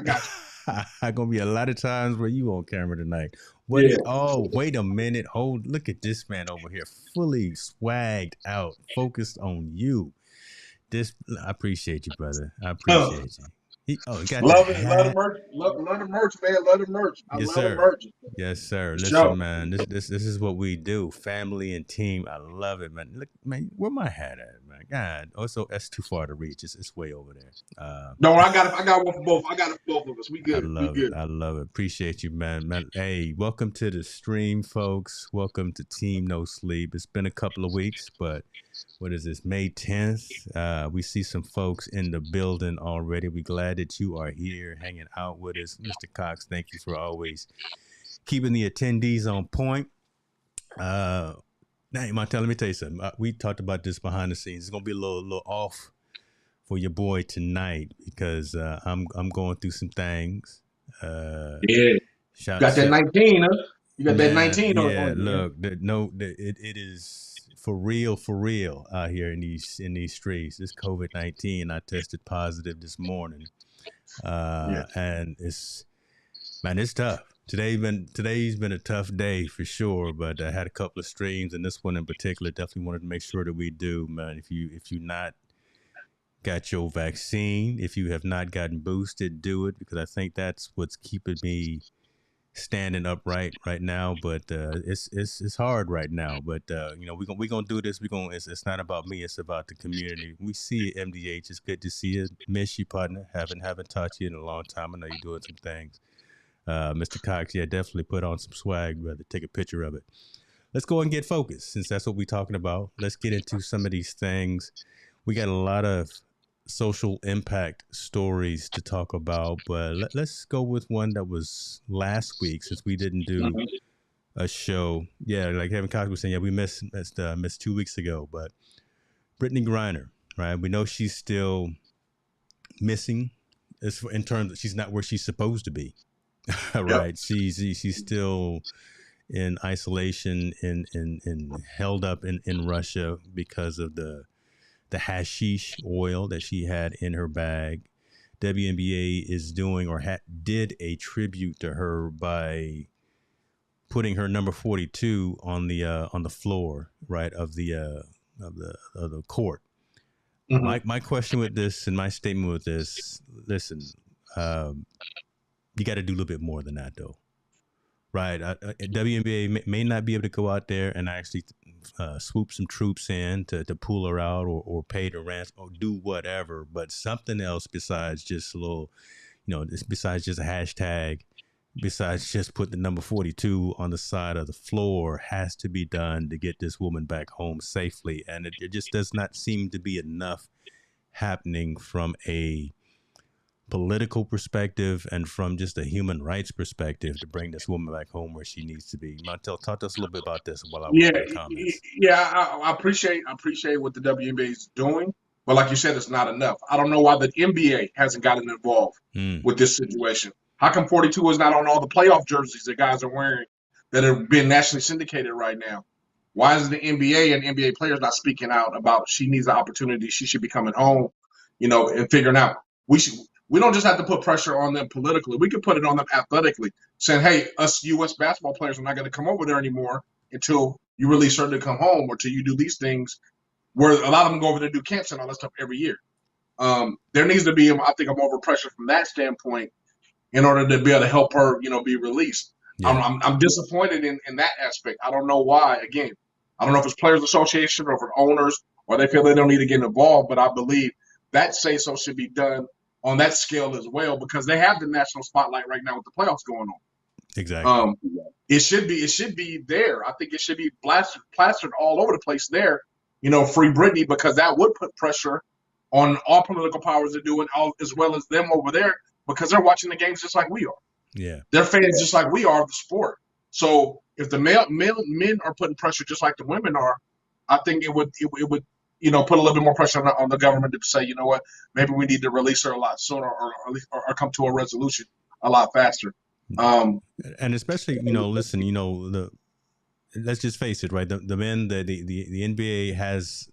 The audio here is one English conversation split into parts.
got Gonna be a lot of times where you on camera tonight. What you. is? Yeah. Oh, wait a minute. Hold. Look at this man over here, fully swagged out, focused on you. This. I appreciate you, brother. I appreciate you. He got the Love it. Love the hat. merch. Love the merch, man. Love the merch. I Yes, love the sir. merch. Yes, sir. For Listen, sure. man. This is what we do. Family and team. I love it, man. Look, man. Where my hat at, man? God. Also, that's too far to reach. It's way over there. No, I got one for both. I got it for both of us. We I good. We love it. good. I love it. Appreciate you, man. Man, hey, welcome to the stream, folks. Welcome to Team No Sleep. It's been a couple of weeks, but what is this? May 10th. We see some folks in the building already. We're glad that you are here hanging out with us. Mr. Cox, thank you for always keeping the attendees on point. Now, Montel, let me tell you something. We talked about this behind the scenes. It's gonna be a little off for your boy tonight because I'm going through some things. Yeah. Shout, Got that shout 19, huh? You got that man, 19 yeah. on you, man. Look, it is for real out here in these streets. This COVID-19, I tested positive this morning, Yeah. and it's tough. Today's been a tough day for sure, but I had a couple of streams, and this one in particular definitely wanted to make sure that we do, man. If you not got your vaccine, if you have not gotten boosted, do it because I think that's what's keeping me standing upright right now. But it's hard right now. But we gonna do this. It's not about me. It's about the community. We see it, MDH. It's good to see you. Miss you, partner. Haven't talked to you in a long time. I know you're doing some things. Mr. Cox, yeah, definitely put on some swag, brother. Take a picture of it. Let's go and get focused since that's what we're talking about. Let's get into some of these things. We got a lot of social impact stories to talk about, but let's go with one that was last week since we didn't do Mhm. a show. Yeah, like Kevin Cox was saying, yeah, we missed 2 weeks ago, but Brittany Griner, right? We know she's still missing as in terms of she's not where she's supposed to be. Yep. Right. She's still in isolation and held up in Russia because of the hashish oil that she had in her bag. WNBA is doing or did a tribute to her by putting her number 42 on the floor, right, of the court. Hmm. My question with this and my statement with this, listen, um, you got to do a little bit more than that though. Right. WNBA may not be able to go out there and actually swoop some troops in to pull her out or pay the ransom or do whatever, but something else besides just a little, besides just a hashtag, besides just put the number 42 on the side of the floor has to be done to get this woman back home safely. And it just does not seem to be enough happening from a political perspective and from just a human rights perspective to bring this woman back home where she needs to be. Montel, talk to us a little bit about this while I work Yeah, on the comments. yeah. I appreciate what the WNBA is doing, but like you said, it's not enough. I don't know why the NBA hasn't gotten involved Mm, with this situation. How come 42 is not on all the playoff jerseys that guys are wearing that have been nationally syndicated right now? Why is the NBA and NBA players not speaking out about she needs an opportunity, she should be coming home, and figuring out we don't just have to put pressure on them politically. We can put it on them athletically, saying, "Hey, us U.S. basketball players are not going to come over there anymore until you release her to come home, or till you do these things." Where a lot of them go over there and do camps and all that stuff every year. There needs to be, I think, a more pressure from that standpoint in order to be able to help her, be released. yeah. I'm disappointed in that aspect. I don't know why. Again, I don't know if it's players association or if it's owners or they feel they don't need to get involved, but I believe that say so should be done on that scale as well because they have the national spotlight right now with the playoffs going on. Exactly. Um, it should be there. I think it should be plastered all over the place there. Free Britney because that would put pressure on all political powers to do it, all, as well as them over there because they're watching the games just like we are. Yeah. They're fans just like we are of the sport. So if the men are putting pressure just like the women are, I think it would put a little bit more pressure on the government to say, you know what, maybe we need to release her a lot sooner or come to a resolution a lot faster. Um, And especially, listen, let's just face it, right? The men, the NBA has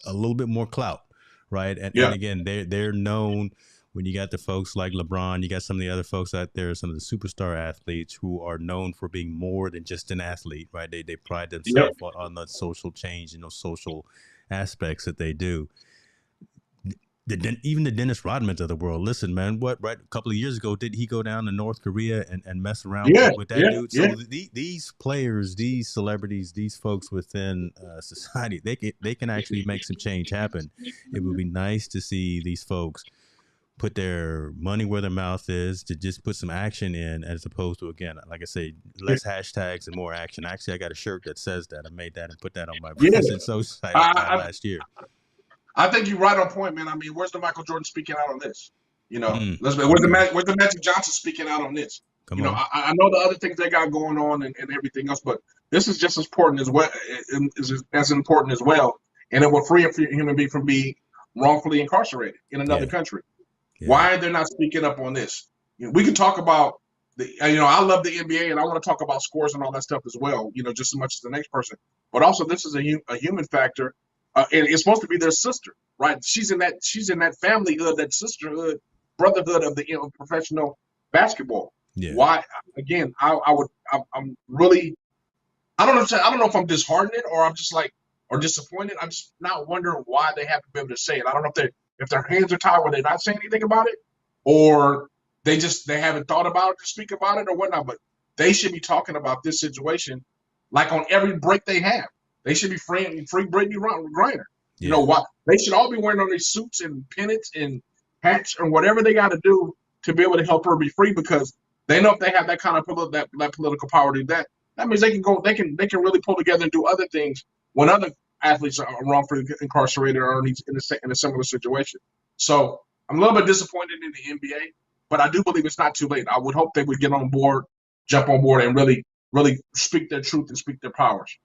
a little bit more clout, right? And yeah, again, they're known when you got the folks like LeBron, you got some of the other folks out there, some of the superstar athletes who are known for being more than just an athlete, right? They pride Yep. themselves on the social change and those social aspects that they do. Even the Dennis Rodmans of the world. Listen, man, what, right? A couple of years ago, did he go down to North Korea and mess around Yeah. with that Yeah. dude? Yeah. So these players, these celebrities, these folks within society, they can actually make some change happen. It would be nice to see these folks put their money where their mouth is, to just put some action in, as opposed to, again, like I say, less hashtags and more action. Actually, I got a shirt that says that. I made that and put that on my Yeah. present social site I, last year. I think you're right on point, man. I mean, where's the Michael Jordan speaking out on this? You know, where's Okay. the Magic Johnson speaking out on this? Come You know, on. I know the other things they got going on and everything else, but this is just as important as well, is as important as well, and it will free a human being from being wrongfully incarcerated in another Yeah. country. Yeah. Why are they not speaking up on this? You know, we can talk about the, I love the NBA and I want to talk about scores and all that stuff as well, you know, just as much as the next person. But also, this is a human factor, and it's supposed to be their sister, right? She's in that familyhood, that sisterhood, brotherhood of the professional basketball. Yeah. Why? Again, I'm really, I don't know if I'm disheartened or I'm just like, or disappointed. I'm just not wondering why they haven't been able to say it. I don't know if their hands are tied where they're not saying anything about it, or they haven't thought about it to speak about it or whatnot. But they should be talking about this situation like on every break they have. They should be free Brittany Griner. You know Yeah. what? They should all be wearing on these suits and pennants and hats and whatever they got to do to be able to help her be free, because they know if they have that kind of that political power to do that, that means they can go, they can really pull together and do other things when other athletes are wrongfully incarcerated or in a similar situation. So I'm a little bit disappointed in the NBA, but I do believe it's not too late. I would hope they would get on board, jump on board, and really speak their truth and speak their powers.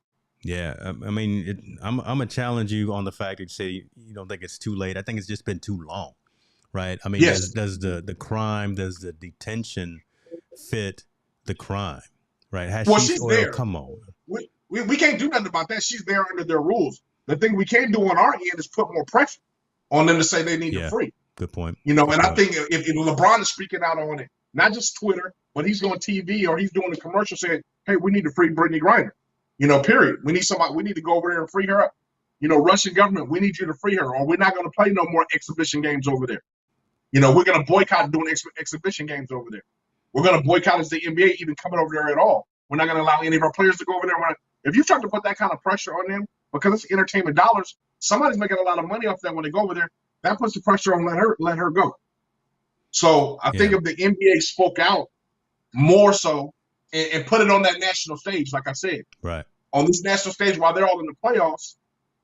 Yeah, I mean, I'm gonna challenge you on the fact that you say you don't think it's too late. I think it's just been too long, right? I mean, Yes. does the crime, does the detention fit the crime, right? Has Well, she? she's Well, there. come on. We can't do nothing about that. She's there under their rules. The thing we can do on our end is put more pressure on them to say they need to Yeah, free. good point. You know, Good and I point. think if LeBron is speaking out on it, not just Twitter, but he's on TV or he's doing a commercial saying, "Hey, we need to free Brittany Griner." You know, period. We need somebody. We need to go over there and free her up. You know, Russian government, we need you to free her, or we're not going to play no more exhibition games over there. You know, we're going to boycott doing exhibition games over there. We're going to boycott as the NBA even coming over there at all. We're not going to allow any of our players to go over there. If you start to put that kind of pressure on them, because it's entertainment dollars, somebody's making a lot of money off that when they go over there. That puts the pressure on let her go. So I think Yeah. if the NBA spoke out more so and put it on that national stage, like I said, Right. on this national stage while they're all in the playoffs,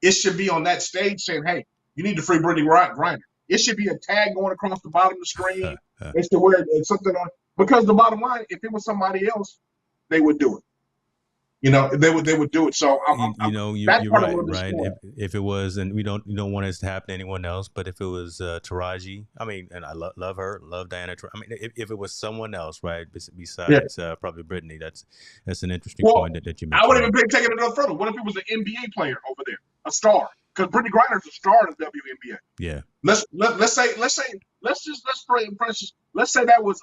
it should be on that stage saying, "Hey, you need to free Brittany Griner." It should be a tag going across the bottom of the screen. They should wear something on, because the bottom line, if it was somebody else, they would do it. You know, they would do it. So that You're part of right, what right. disappointed. If it was, and you don't want it to happen to anyone else, but if it was Taraji, I mean, and I love her, love Diana. I mean, if it was someone else, right, Yeah. besides probably Brittany, that's an interesting Well, point that you I would mentioned even take it a little further. What if it was an NBA player over there, a star? Because Brittany Griner's a star in the WNBA. there. Yeah. Let's say that was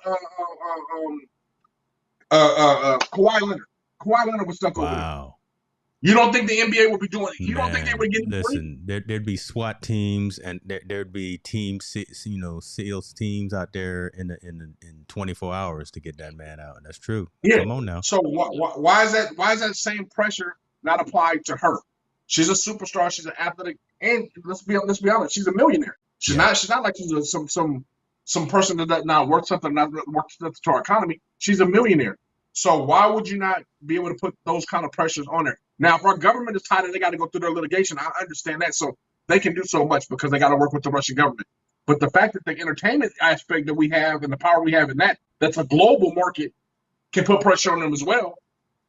Kawhi Leonard. Kawhi Leonard was stuck over there. Wow. You don't think the NBA would be doing it? You don't think they Man, would get him free? listen, there'd be SWAT teams, and there'd be SEALs teams out there in 24 hours to get that man out. And that's true. Yeah. Come on now. So why is that same pressure not applied to her? She's a superstar. She's an athletic, and let's be honest, she's a millionaire. She's not like she's some person that's not worth something, not worth something to our economy. She's a millionaire. So why would you not be able to put those kind of pressures on her? Now, if our government is tied and they got to go through their litigation, I understand that. So they can do so much because they got to work with the Russian government. But the fact that the entertainment aspect that we have and the power we have in that's a global market, can put pressure on them as well.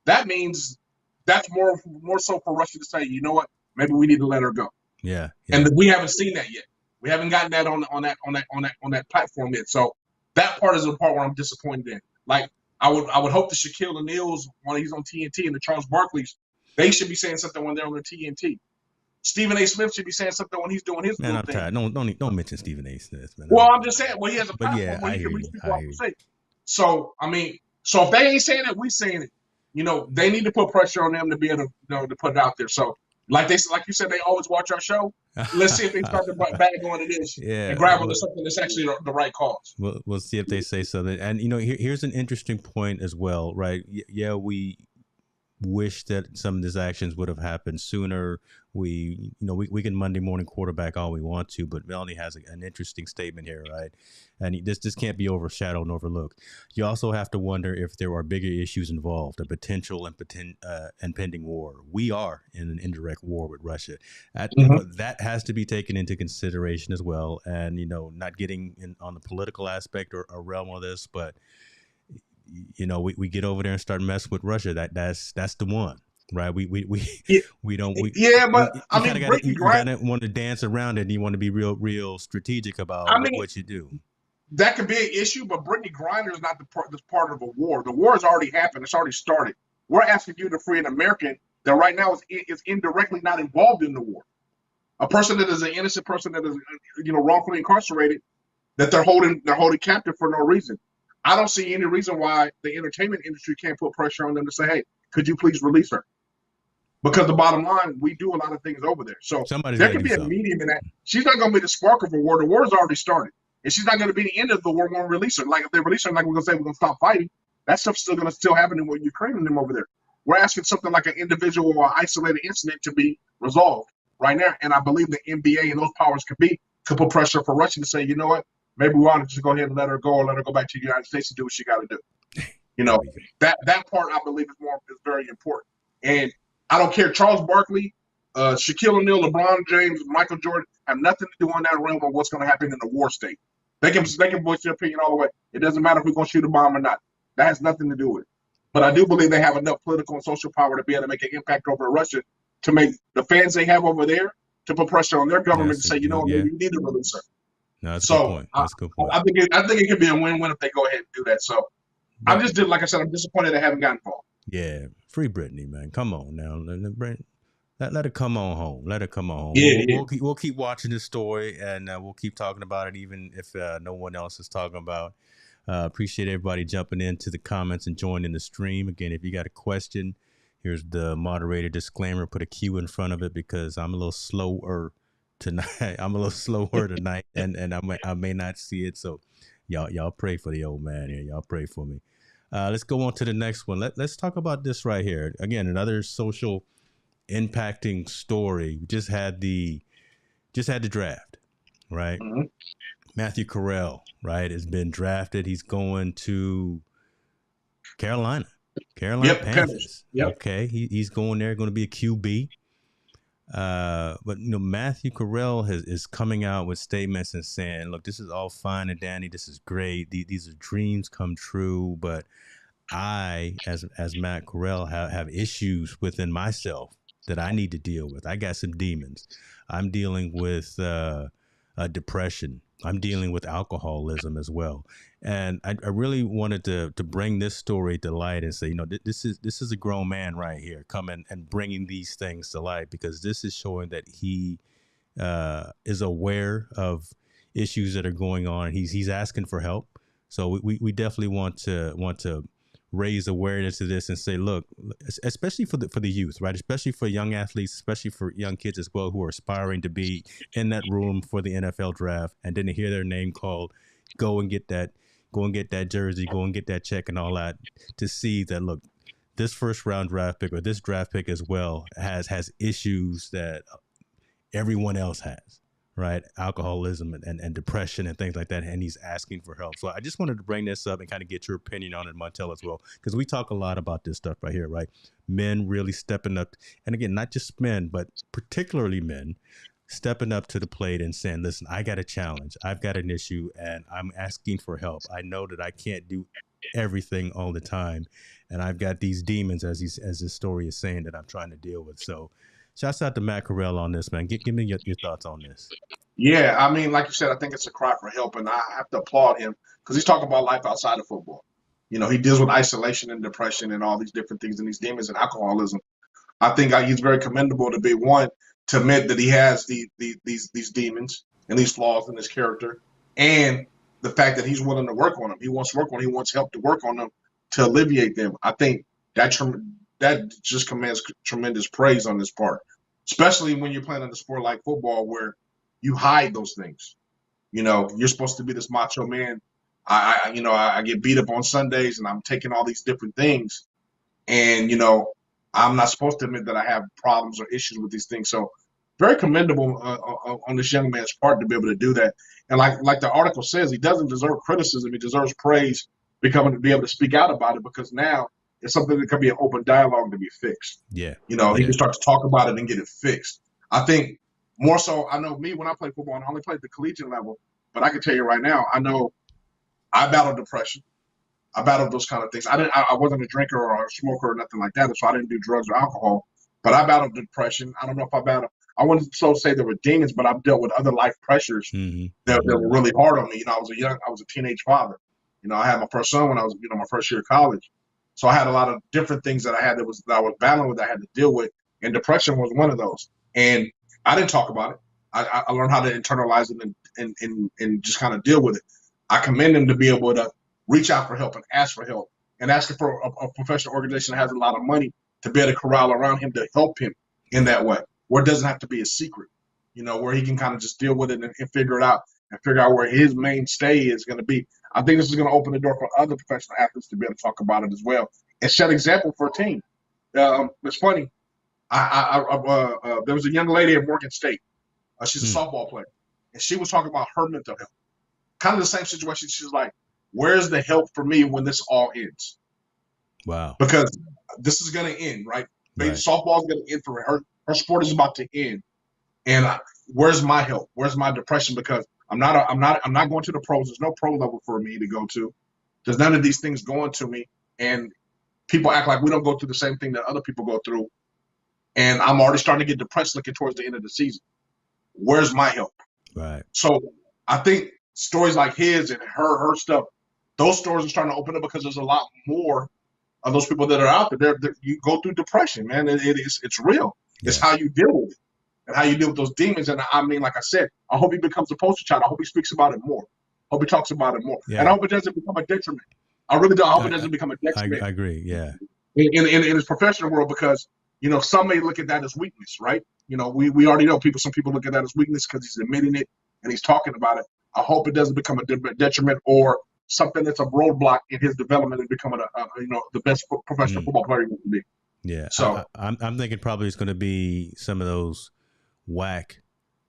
That means that's more so for Russia to say, you know what, maybe we need to let her go. Yeah. And we haven't seen that yet. We haven't gotten that on that platform yet. So that part is the part where I'm disappointed in. Like I would hope the Shaquille O'Neal's when he's on TNT and the Charles Barkley's, they should be saying something when they're on the TNT. Stephen A. Smith should be saying something when he's doing his Man, little I'm thing. tired. Don't mention Stephen A. Smith, man. Well, I'm just saying, well, he has a But yeah, platform where I he hear can reach you. people I out hear and you. say. So, I mean, so if they ain't saying it, we saying it. You know, they need to put pressure on them to be able to, you know, to put it out there. So, like you said, they always watch our show. Let's see if they start to bag on to this and Yeah, grab onto something that's actually the right cause. we'll see if they say something. And you know, here's an interesting point as well, right? Yeah, we wish that some of these actions would have happened sooner. We can Monday morning quarterback all we want to, but Melanie has an interesting statement here, right? And this can't be overshadowed and overlooked. You also have to wonder if there are bigger issues involved, a potential and pending war. We are in an indirect war with Russia. That has to be taken into consideration as well. And not getting in on the political aspect or realm of this, but we get over there and start messing with Russia. That's the one, right? Yeah, we don't yeah, but you I kind of mean, got to Brittany you Grant. kind of want to dance around it. And you want to be real strategic about I mean, what you do. that could be an issue, but Brittany Griner is not this part of a war. The war has already happened. It's already started. We're asking you to free an American that right now is indirectly not involved in the war. A person that is an innocent person that is, wrongfully incarcerated, that they're holding captive for no reason. I don't see any reason why the entertainment industry can't put pressure on them to say, hey, could you please release her? Because the bottom line, we do a lot of things over there. So Somebody's there got to could do be a something. medium in that. She's not going to be the spark of a war. The war has already started. And she's not going to be the end of the war when we release her. Like if they release her, like we're going to say we're going to stop fighting, that stuff's still going to happen in Ukraine and them over there. We're asking something like an individual or isolated incident to be resolved right now. And I believe the NBA and those powers could put pressure for Russia to say, you know what, maybe we ought to just go ahead and let her go or let her go back to the United States and do what she got to do. That part I believe is very important. And I don't care. Charles Barkley, Shaquille O'Neal, LeBron James, Michael Jordan have nothing to do on that realm of what's going to happen in the war state. They can voice their opinion all the way. It doesn't matter if we're going to shoot a bomb or not. That has nothing to do with it. But I do believe they have enough political and social power to be able to make an impact over Russia, to make the fans they have over there to put pressure on their government to say, you know what, maybe you need to release her. No, that's a good point. That's a good point. I think it could be a win-win if they go ahead and do that. So I'm like I said, I'm disappointed they haven't gotten involved. Yeah, free Brittany, man. Come on now. Let her come on home. Let her come on home. Yeah, we'll keep watching this story, and we'll keep talking about it, even if no one else is talking about. Appreciate everybody jumping into the comments and joining the stream. Again, if you got a question, here's the moderator disclaimer. Put a Q in front of it because I'm a little slower tonight. and I may not see it. So y'all pray for the old man here. Y'all pray for me. Let's go on to the next one. Let's talk about this right here. Again, another social impacting story. We just had the draft, right? Mm-hmm. Matthew Corral, right, has been drafted. He's going to Carolina Panthers. Yep. Okay, he's going there, going to be a QB. But Matthew Corral is coming out with statements and saying, look, this is all fine and dandy. This is great. These are dreams come true. But I, as Matt Corral, have issues within myself that I need to deal with. I got some demons. I'm dealing with depression. I'm dealing with alcoholism as well. And I really wanted to bring this story to light and say, this is a grown man right here coming and bringing these things to light, because this is showing that he is aware of issues that are going on. He's asking for help. So we definitely want to raise awareness to this and say, look, especially for the youth, right? Especially for young athletes, especially for young kids as well, who are aspiring to be in that room for the NFL draft, and then to hear their name called, go and get that jersey, go and get that check and all that, to see that, look, this first round draft pick or this draft pick as well has issues that everyone else has. Right, alcoholism and depression and things like that, and he's asking for help. So I just wanted to bring this up and kind of get your opinion on it, Montel, as well, because we talk a lot about this stuff right here, right? Men really stepping up, and again, not just men, but particularly men stepping up to the plate and saying, "Listen, I got a challenge, I've got an issue, and I'm asking for help. I know that I can't do everything all the time, and I've got these demons, as this story is saying, that I'm trying to deal with." So, shouts out to Matt Corral on this, man. Give me your thoughts on this. Yeah, I mean, like you said, I think it's a cry for help, and I have to applaud him because he's talking about life outside of football. He deals with isolation and depression and all these different things and these demons and alcoholism. I think he's very commendable to be one to admit that he has these demons and these flaws in his character, and the fact that he's willing to work on them. He wants to work on. He wants help to work on them to alleviate them. I think that just commands tremendous praise on this part, especially when you're playing in a sport like football where you hide those things. You're supposed to be this macho man. I get beat up on Sundays and I'm taking all these different things, and I'm not supposed to admit that I have problems or issues with these things. So very commendable on this young man's part to be able to do that. And like the article says, he doesn't deserve criticism. He deserves praise to be able to speak out about it, because now it's something that can be an open dialogue to be fixed. Yeah. He can start to talk about it and get it fixed. I think more so, I know me when I played football, and I only played at the collegiate level, but I can tell you right now, I know I battled depression. I battled those kind of things. I wasn't a drinker or a smoker or nothing like that, so I didn't do drugs or alcohol. But I battled depression. I don't know if I wouldn't so say there were demons, but I've dealt with other life pressures that were really hard on me. I was a teenage father. I had my first son when I was, my first year of college. So I had a lot of different things that I was battling with, that I had to deal with, and depression was one of those. And I didn't talk about it. I learned how to internalize it and just kind of deal with it. I commend him to be able to reach out for help and ask for help, and asking for a professional organization that has a lot of money to be able to corral around him to help him in that way, where it doesn't have to be a secret, where he can kind of just deal with it and figure it out, and figure out where his mainstay is going to be. I think this is going to open the door for other professional athletes to be able to talk about it as well and set example for a team. It's funny. There was a young lady at Morgan State. She's a softball player, and she was talking about her mental health. Kind of the same situation. She's like, where's the help for me when this all ends? Wow. Because this is going to end, right? Softball is going to end for her. Her sport is about to end. And where's my help? Where's my depression? Because I'm not going to the pros. There's no pro level for me to go to. There's none of these things going to me. And people act like we don't go through the same thing that other people go through. And I'm already starting to get depressed looking towards the end of the season. Where's my help? Right. So I think stories like his and her stuff, those stories are starting to open up, because there's a lot more of those people that are out there. You go through depression, man. It's real. Yeah. It's how you deal with it and how you deal with those demons. And I mean, like I said, I hope he becomes a poster child. I hope he speaks about it more. I hope he talks about it more. Yeah. And I hope it doesn't become a detriment. I really do. I hope it doesn't become a detriment. I agree. Yeah. In his professional world, because some may look at that as weakness, right? We already know some people look at that as weakness because he's admitting it and he's talking about it. I hope it doesn't become a detriment or something that's a roadblock in his development and becoming the best professional football player he wants to be. Yeah. So I'm thinking probably it's going to be some of those whack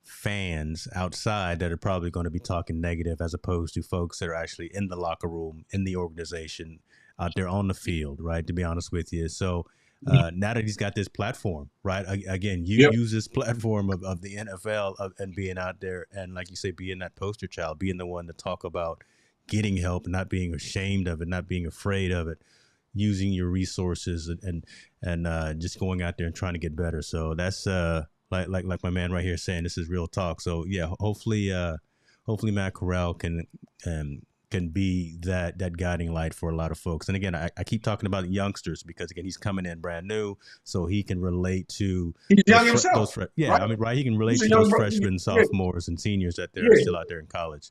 fans outside that are probably going to be talking negative, as opposed to folks that are actually in the locker room, in the organization, out there on the field, right? To be honest with you. So now that he's got this platform, right? Again, use this platform of the NFL and being out there, and like you say, being that poster child, being the one to talk about getting help, not being ashamed of it, not being afraid of it, using your resources and just going out there and trying to get better. So that's like my man right here saying, this is real talk. So yeah, hopefully Matt Corral can be that guiding light for a lot of folks. And again, I keep talking about youngsters because, again, he's coming in brand new, so he can relate to he's young himself. Right? I mean, right? He can relate to those freshmen, sophomores, and seniors that they're still out there in college.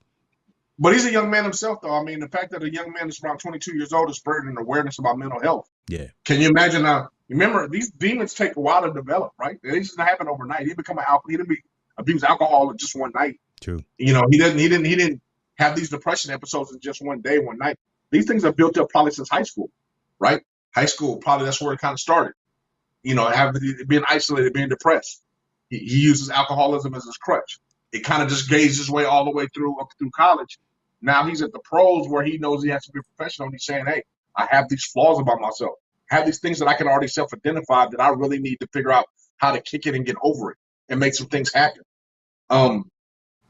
But he's a young man himself, though. I mean, the fact that a young man that's around 22 years old is spreading an awareness about mental health. Yeah. Can you imagine now? Remember, these demons take a while to develop, right? They just don't happen overnight. He didn't abuse alcohol in just one night. True. He didn't have these depression episodes in just one day, one night. These things are built up probably since high school, right? High school, probably that's where it kind of started. Being isolated, being depressed. He uses alcoholism as his crutch. It kind of just gauged his way all the way up through college. Now he's at the pros where he knows he has to be a professional. And he's saying, hey, I have these flaws about myself. I have these things that I can already self-identify that I really need to figure out how to kick it and get over it and make some things happen.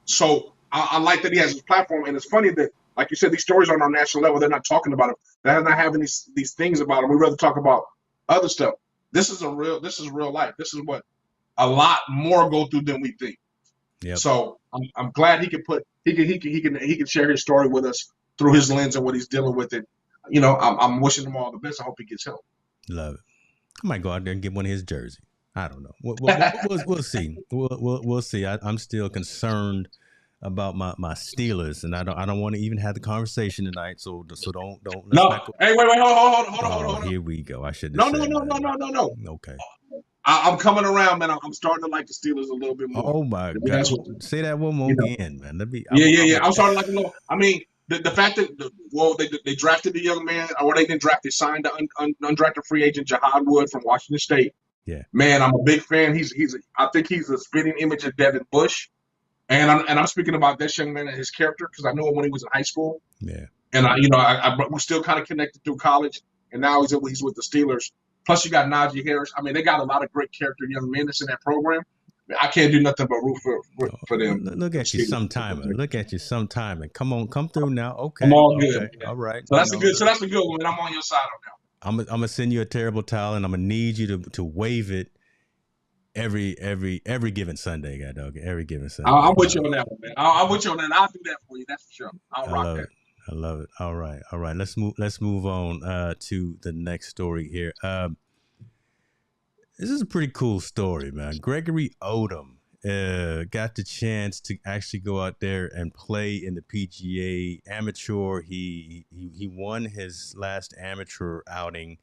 So I like that he has his platform. And it's funny that, like you said, these stories are on our national level. They're not talking about it. They're not having these things about them. We'd rather talk about other stuff. This is real life. This is what a lot more go through than we think. Yep. So I'm glad he can share his story with us through his lens and what he's dealing with it. I'm wishing him all the best. I hope he gets help. Love it. I might go out there and get one of his jerseys. I don't know. We'll see. We'll see. I'm still concerned about my Steelers, and I don't want to even have the conversation tonight. So don't let's not No, go. hey, wait, hold on, Oh, hold on. here we go. I shouldn't have No, no, said no, no, nothing. no, no, no. Okay. I'm coming around, man. I'm starting to like the Steelers a little bit more. Oh my To be honest God! with you, Say that one more you know. again, man. Let me. Yeah, yeah, I'm yeah. a, I'm starting to like a little. I mean, the fact that they drafted the young man, or they didn't draft, they signed the undrafted free agent Jahad Wood from Washington State. yeah, Man, I'm a big fan. I think he's a spitting image of Devin Bush, and I'm speaking about this young man and his character because I knew him when he was in high school, yeah. and we're still kind of connected through college, and now he's with the Steelers. Plus, you got Najee Harris. I mean, they got a lot of great character young men that's in that program. I can't do nothing but root for them, Look for the at you Steelers. sometime. Look at you sometime. And come on, come through now. I'm Okay, all good, okay, man. all right. So that's a good one. I'm on your side on that. I'm gonna send you a terrible towel, and I'm gonna need you to wave it every given Sunday, God dog. Every given Sunday. I'm with you on that one, man. I'm with you on that. I'll do that for you. That's for sure. I'll I rock love that. it. I love it. All right, all right. Let's move on to the next story here. This is a pretty cool story, man. Gregory Odom got the chance to actually go out there and play in the PGA Amateur. He won his last amateur outing,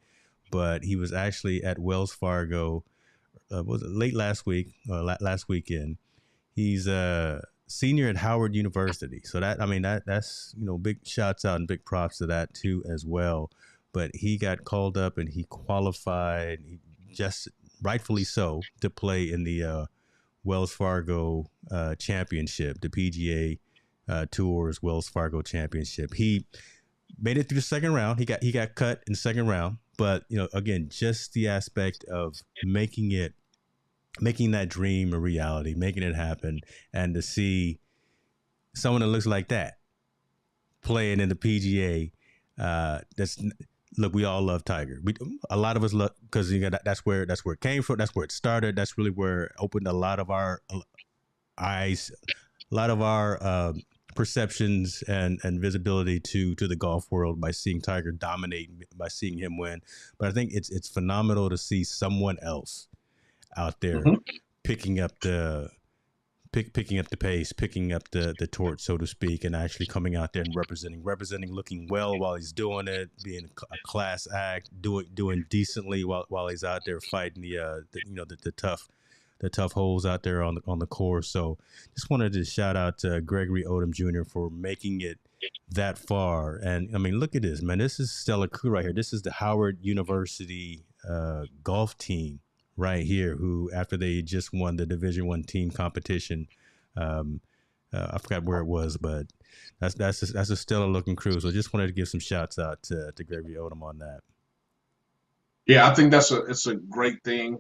but he was actually at Wells Fargo. Was it late last week or last weekend? He's a senior at Howard University, so that's big shouts out and big props to that too as well. But he got called up and he qualified. He just rightfully so to play in the Wells Fargo Championship, the PGA Tours Wells Fargo Championship. He made it through the second round. He got cut in the second round, but again, just the aspect of making that dream a reality, making it happen, and to see someone that looks like that playing in the PGA. That's Look, we all love Tiger. A lot of us love because that's where it came from. That's where it started. That's really where it opened a lot of our eyes, a lot of our perceptions and visibility to the golf world by seeing Tiger dominate, by seeing him win. But I think it's phenomenal to see someone else out there Mm-hmm. picking up the picking up the pace, picking up the torch, so to speak, and actually coming out there and representing, looking well while he's doing it, being a class act, doing decently while he's out there fighting the tough holes out there on the course. So just wanted to shout out to Gregory Odom Jr. for making it that far. And I mean, look at this, man. This is stellar crew right here. This is the Howard University golf team right here, who after they just won the Division I team competition, I forgot where it was, but that's a stellar looking crew. So just wanted to give some shouts out to Gregory Odom on that. Yeah, I think it's a great thing.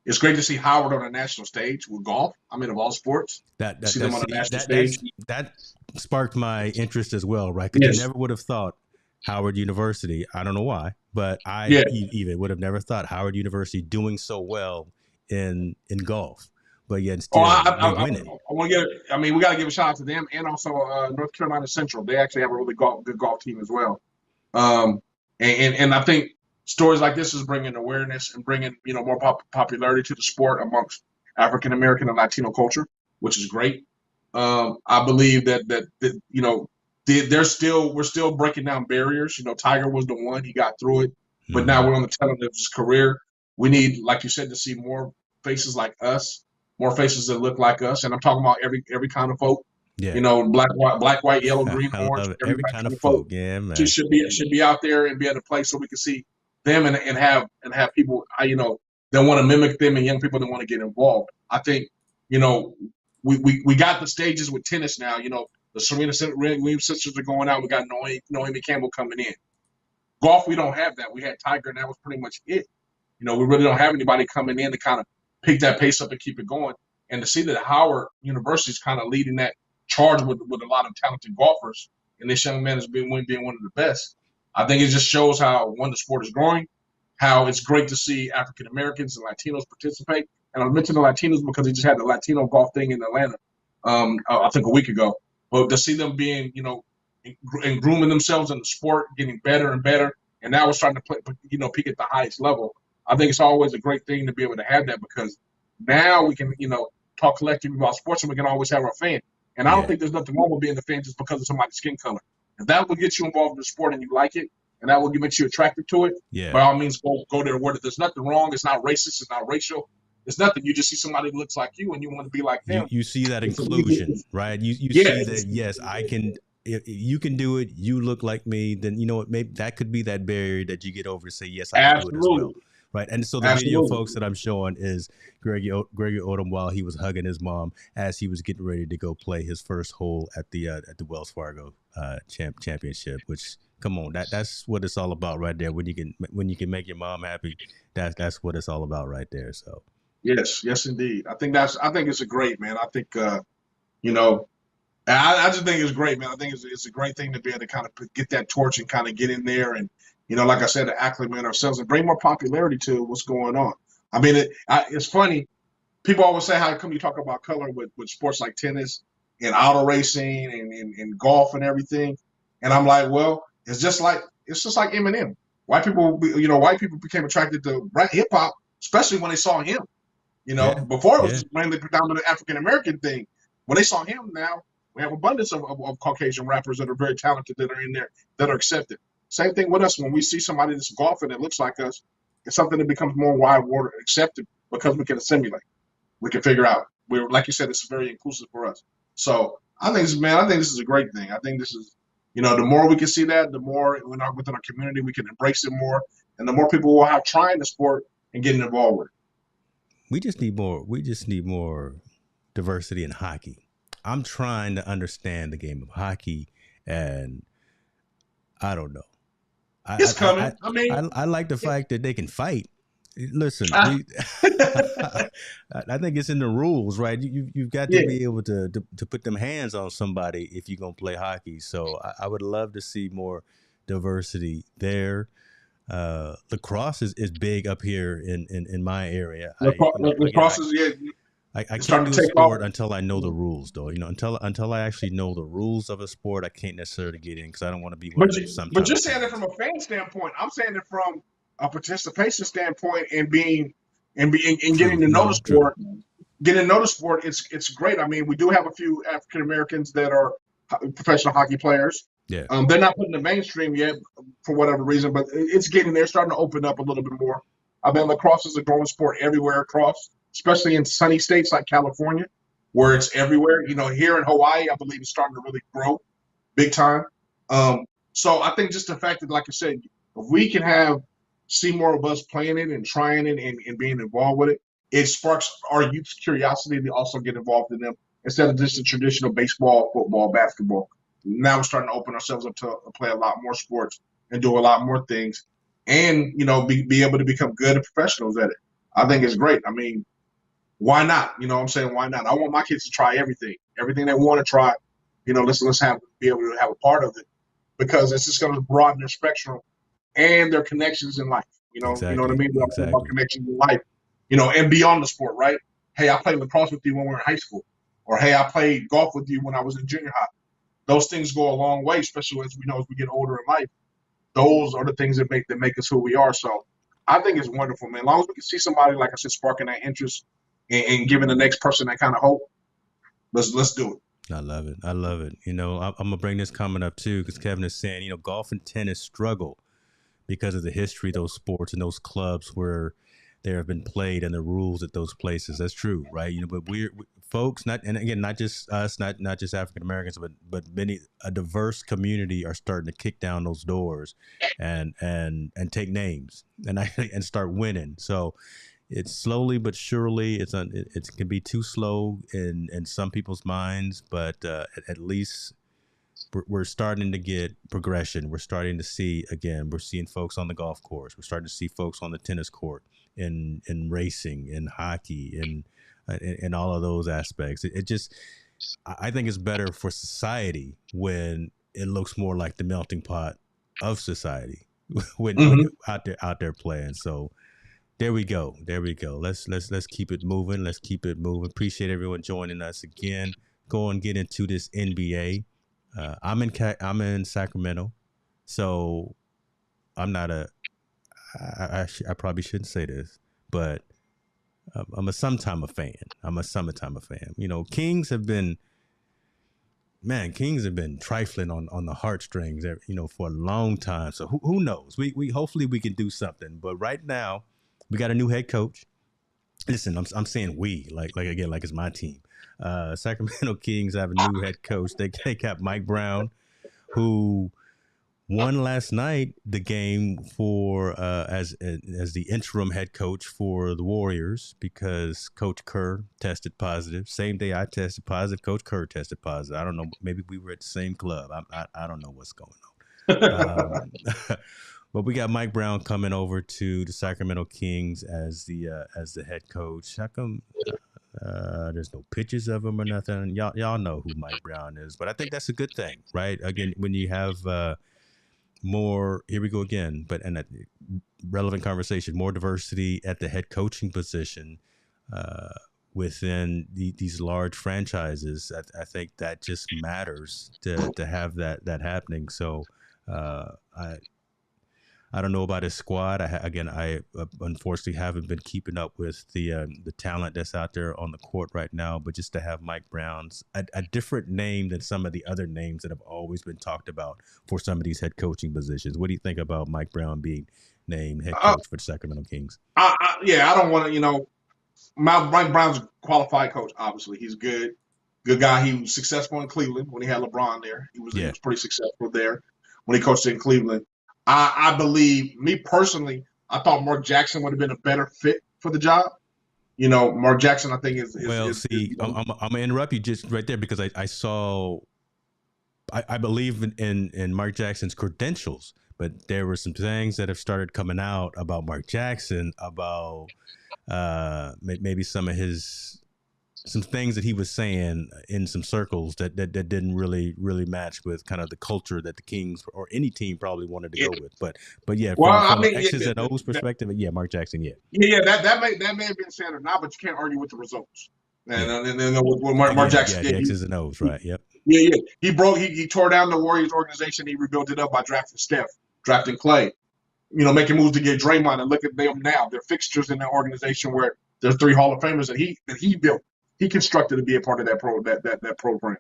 It's great to see Howard on a national stage with golf. I mean, of all sports, see them on a national stage. That sparked my interest as well, right? Because you Yes. never would have thought Howard University. I don't know why, but Yeah. even would have never thought Howard University doing so well in golf, but yet Oh, still they winning. I want to get. I mean, we got to give a shout out to them and also North Carolina Central. They actually have a really good golf team as well. Um, and I think stories like this is bringing awareness and bringing more popularity to the sport amongst African American and Latino culture, which is great. I believe that we're still breaking down barriers. Tiger was the one, he got through it, but now we're on the tail end of his career. We need, like you said, to see more faces like us, more faces that look like us, and I'm talking about every kind of folk. Yeah, Black, white, yellow, green, I orange, love it. every Every kind kind of of folk folk. Yeah, man. should be out there and be at a place so we can see them and have people that want to mimic them and young people that want to get involved. I think we got the stages with tennis now. The Serena Williams sisters are going out. We got Naomi Campbell coming in. Golf, we don't have that. We had Tiger, and that was pretty much it. We really don't have anybody coming in to kind of pick that pace up and keep it going. And to see that Howard University is kind of leading that charge with a lot of talented golfers, and this young man has being one of the best. I think it just shows how the sport is growing, how it's great to see African Americans and Latinos participate. And I mentioned the Latinos because he just had the Latino golf thing in Atlanta, I think a week ago. But to see them being, and grooming themselves in the sport, getting better and better, and now we're starting to play, peak at the highest level. I think it's always a great thing to be able to have that because now we can, talk collectively about sports and we can always have our fan. And I don't Yeah, think there's nothing wrong with being a fan just because of somebody's skin color. If that will get you involved in the sport and you like it, and that will make you attracted to it, yeah. by all means, go there. Where there's nothing wrong. It's not racist. It's not racial. It's nothing. You just see somebody that looks like you and you want to be like them. You see that It's, inclusion, right? You yeah, see that, yes, I can. If you can do it, you look like me, then you know what? Maybe that could be that barrier that you get over to say, yes, I can do it as well, absolutely, right? And so the video, absolutely. folks, that I'm showing is Gregory Odom while he was hugging his mom as he was getting ready to go play his first hole at the Wells Fargo championship. Which, come on, that's what it's all about right there. When you can make your mom happy, that's what it's all about right there. So Yes, yes, indeed. I think it's a great man. I think you know, I just think it's great, man. I think it's a great thing to be able to kind of get that torch and kind of get in there and like I said, to acclimate ourselves and bring more popularity to what's going on. I mean, it's funny. People always say how come you talk about color with sports like tennis and auto racing and golf and everything, and I'm like, well, it's just like Eminem. White people became attracted to hip hop, especially when they saw him. yeah, Before it yeah. was mainly predominant African American thing. When they saw him now, we have abundance of Caucasian rappers that are very talented that are in there that are accepted. Same thing with us. When we see somebody that's golfing that looks like us, it's something that becomes more wide water accepted because we can assimilate. We can figure out. We're like you said, it's very inclusive for us. So I think this is a great thing. I think this is, the more we can see that, the more within our community we can embrace it more, and the more people will have trying the sport and getting involved with it. We just need more. We just need more diversity in hockey. I'm trying to understand the game of hockey, and I don't know. It's coming. I mean, I like the fact that they can fight. Listen, ah, we. I think it's in the rules, right? You've got to yeah. be able to put them hands on somebody if you're gonna play hockey. So I would love to see more diversity there. Lacrosse is big up here in my area. Again, Lacrosse is I it's can't starting do to a take off. sport until I know the rules, though. Until I actually know the rules of a sport, I can't necessarily get in because I don't want to be one But of them you're sometimes saying it fans. from a fan standpoint. I'm saying it from a participation standpoint and and True. getting to know the No. True. sport. Getting to know the sport, it's great. I mean, we do have a few African Americans that are professional hockey players. Yeah. They're not put in the mainstream yet for whatever reason, but it's getting there, starting to open up a little bit more. I mean, lacrosse is a growing sport everywhere across, especially in sunny states like California, where Yeah. it's everywhere. Here in Hawaii, I believe it's starting to really grow big time. Um, so I think just the fact that, like I said, if we can see more of us playing it and trying it and being involved with it, it sparks our youth's curiosity to also get involved in them instead of just the traditional baseball, football, basketball. Now we're starting to open ourselves up to play a lot more sports and do a lot more things, and be able to become good and professionals at it. I think it's great. I mean, why not? What I'm saying, why not? I want my kids to try everything they want to try. Let's be able to have a part of it because it's just going to broaden their spectrum and their connections in life. You know what I Exactly. mean? We're talking about Exactly. connections in life, and beyond the sport, right? Hey, I played lacrosse with you when we were in high school, or hey, I played golf with you when I was in junior high. Those things go a long way, especially as we get older in life. Those are the things that make us who we are. So I think it's wonderful, man. As long as we can see somebody, like I said, sparking that interest and giving the next person that kind of hope, let's do it. I love it. I love it. I'm gonna bring this comment up too because Kevin is saying, golf and tennis struggle because of the history of those sports and those clubs where they have been played and the rules at those places. That's true, right? But folks, not and again, not just us, not just African Americans, but many a diverse community are starting to kick down those doors and take names and start winning. So it's slowly but surely it can be too slow in some people's minds, but at least we're starting to get progression. We're starting to see again. We're seeing folks on the golf course. We're starting to see folks on the tennis court, in racing, in hockey, in all of those aspects. It just I think it's better for society when it looks more like the melting pot of society when Mm-hmm. you're out there playing. So there we go. There we go. Let's keep it moving. Let's keep it moving. Appreciate everyone joining us again. Go and get into this NBA. I'm in Sacramento, so I'm not a I probably shouldn't say this, but I'm a sometime fan. I'm a summertime fan. You know, Kings have been trifling on the heartstrings, for a long time. So who knows? We hopefully we can do something. But right now, we got a new head coach. Listen, I'm saying we like again like it's my team. Sacramento Kings have a new head coach. They got Mike Brown, who won last night the game for as the interim head coach for the Warriors because Coach Kerr tested positive. Same day I tested positive, Coach Kerr tested positive. I don't know. Maybe we were at the same club. I don't know what's going on. But we got Mike Brown coming over to the Sacramento Kings as the head coach. How come there's no pictures of him or nothing? Y'all know who Mike Brown is, but I think that's a good thing, right? Again, when you have more, here we go again, but in a relevant conversation, more diversity at the head coaching position within these large franchises. I think that just matters to have that happening. So I don't know about his squad. I unfortunately haven't been keeping up with the talent that's out there on the court right now. But just to have Mike Brown's a different name than some of the other names that have always been talked about for some of these head coaching positions. What do you think about Mike Brown being named head coach for the Sacramento Kings? I don't want to. Mike Brown's a qualified coach. Obviously, he's good guy. He was successful in Cleveland when he had LeBron there. He was pretty successful there when he coached in Cleveland. I believe, me personally, I thought Mark Jackson would have been a better fit for the job. Mark Jackson, I think, is I'm going to interrupt you just right there because I saw, I believe in Mark Jackson's credentials, but there were some things that have started coming out about Mark Jackson, about maybe some things that he was saying in some circles that didn't really match with kind of the culture that the Kings or any team probably wanted to go with. But yeah, from an X's and O's perspective, Mark Jackson, that may have been said or not, but you can't argue with the results. And then with Mark Jackson, the X's and O's, right? Yep. Yeah. He tore down the Warriors organization. He rebuilt it up by drafting Steph, drafting Clay, making moves to get Draymond, and look at them now. They're fixtures in the organization where there's 3 Hall of Famers that he built. He constructed to be a part of that program.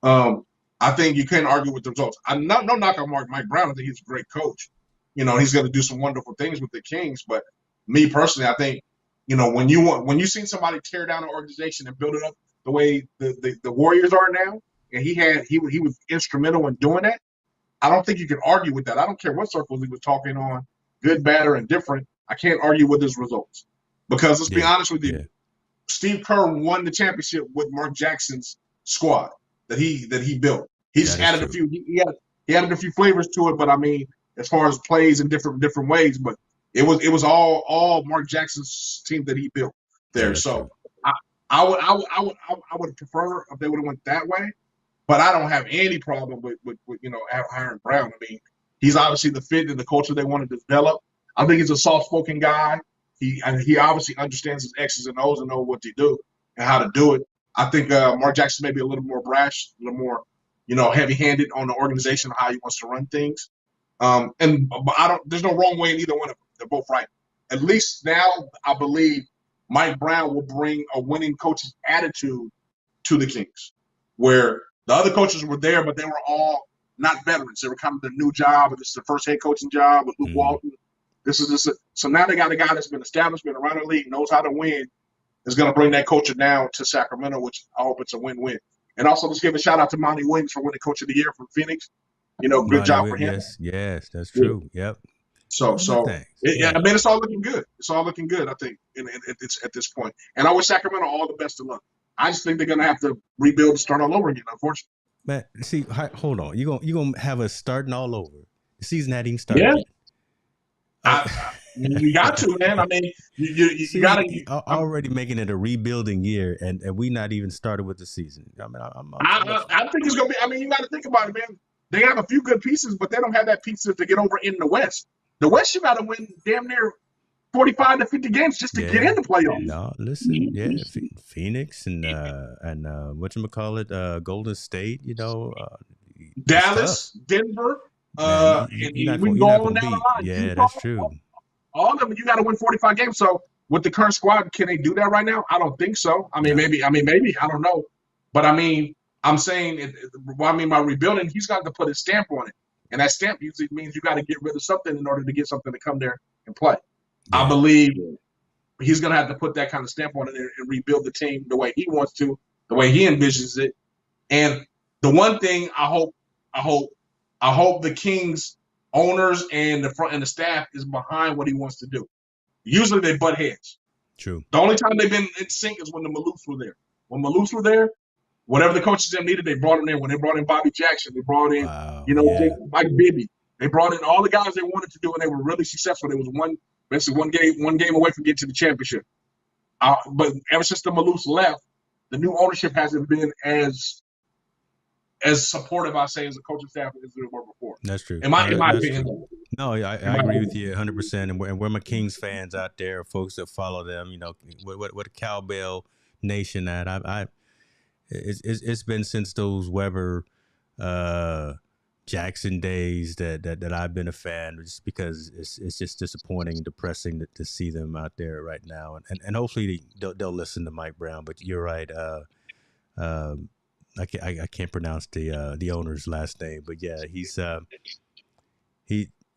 I think you can't argue with the results. I'm no knock on Mike Brown. I think he's a great coach. He's going to do some wonderful things with the Kings. But me personally, I think when you seen somebody tear down an organization and build it up the way the Warriors are now, and he was instrumental in doing that. I don't think you can argue with that. I don't care what circles he was talking on, good, bad, or indifferent. I can't argue with his results because let's be honest with you. Yeah. Steve Kerr won the championship with Mark Jackson's squad that he built. He just added a few. He added a few flavors to it, but I mean, as far as plays in different ways, but it was all Mark Jackson's team that he built there. So I would prefer if they would have went that way, but I don't have any problem with hiring Brown. I mean, he's obviously the fit and the culture they want to develop. I think he's a soft-spoken guy. He obviously understands his X's and O's and knows what to do and how to do it. I think Mark Jackson may be a little more brash, a little more, heavy-handed on the organization, how he wants to run things. There's no wrong way in either one of them. They're both right. At least now, I believe Mike Brown will bring a winning coach's attitude to the Kings, where the other coaches were there, but they were all not veterans. They were kind of their new job, and this is their first head coaching job with Luke Walton. So now they got a guy that's been established, been around the league, knows how to win, is going to bring that culture down to Sacramento, which I hope it's a win-win. And also, let's give a shout out to Monty Williams for winning Coach of the Year from Phoenix. Good job for him. Yes, that's true. Yep. So it's all looking good. It's all looking good, I think, at this point. And I wish Sacramento all the best of luck. I just think they're going to have to rebuild and start all over again, unfortunately. Man, see, hold on. You're gonna have us starting all over. The season hadn't even started yet. You got to, man. I mean, you got to. Already making it a rebuilding year, and we not even started with the season. I mean, I think it's gonna be. I mean, you got to think about it, man. They have a few good pieces, but they don't have that piece to get over in the West. The West, you got to win damn near 45 to 50 games just to get in the playoffs. No, listen, Phoenix and whatchamacallit, Golden State, Dallas, Denver. Man, you're not gonna beat. Yeah, that's true. all of them, you got to win 45 games. So with the current squad, can they do that right now? I don't think so. I mean, No. maybe. I don't know. But I mean, I'm saying, what I mean by rebuilding, he's got to put his stamp on it, and that stamp usually means you got to get rid of something in order to get something to come there and play. I Yeah. believe he's going to have to put that kind of stamp on it and rebuild the team the way he wants to, the way he envisions it. And the one thing I hope the Kings owners and the front and the staff is behind what he wants to do. Usually they butt heads. True. The only time they've been in sync is when the Maloofs were there. When Maloofs were there, whatever the coaches them needed, they brought him in. When they brought in Bobby Jackson, they brought in, Wow. Jake, Mike Bibby. They brought in all the guys they wanted to do, and they were really successful. They was basically one game away from getting to the championship. But ever since the Maloofs left, the new ownership hasn't been as supportive, I say, as a coaching staff as they were before. That's true. In my That's opinion. true. No, I agree with you 100%. And we're my Kings fans out there, folks that follow them. What a cowbell nation at. It's been since those Weber, Jackson days that I've been a fan, just because it's just disappointing and depressing to see them out there right now. And hopefully they'll listen to Mike Brown. But you're right. I can't pronounce the owner's last name, but yeah,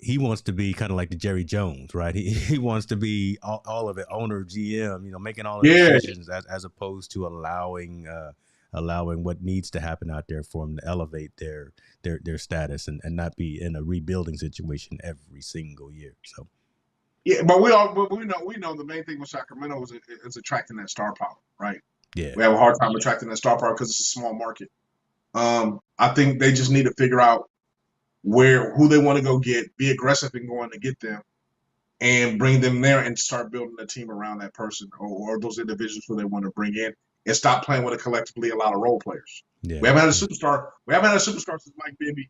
he wants to be kind of like the Jerry Jones, right? He wants to be all of it, owner, GM, making all the decisions as opposed to allowing what needs to happen out there for them to elevate their status and not be in a rebuilding situation every single year. So. Yeah, but we know the main thing with Sacramento is attracting that star power, right? Yeah, we have a hard time attracting that star power because it's a small market. I think they just need to figure out who they want to go get, be aggressive in going to get them, and bring them there and start building a team around that person or those individuals who they want to bring in, and stop playing with collectively a lot of role players. Yeah. We haven't had a superstar. We haven't had a superstar since Mike Bibby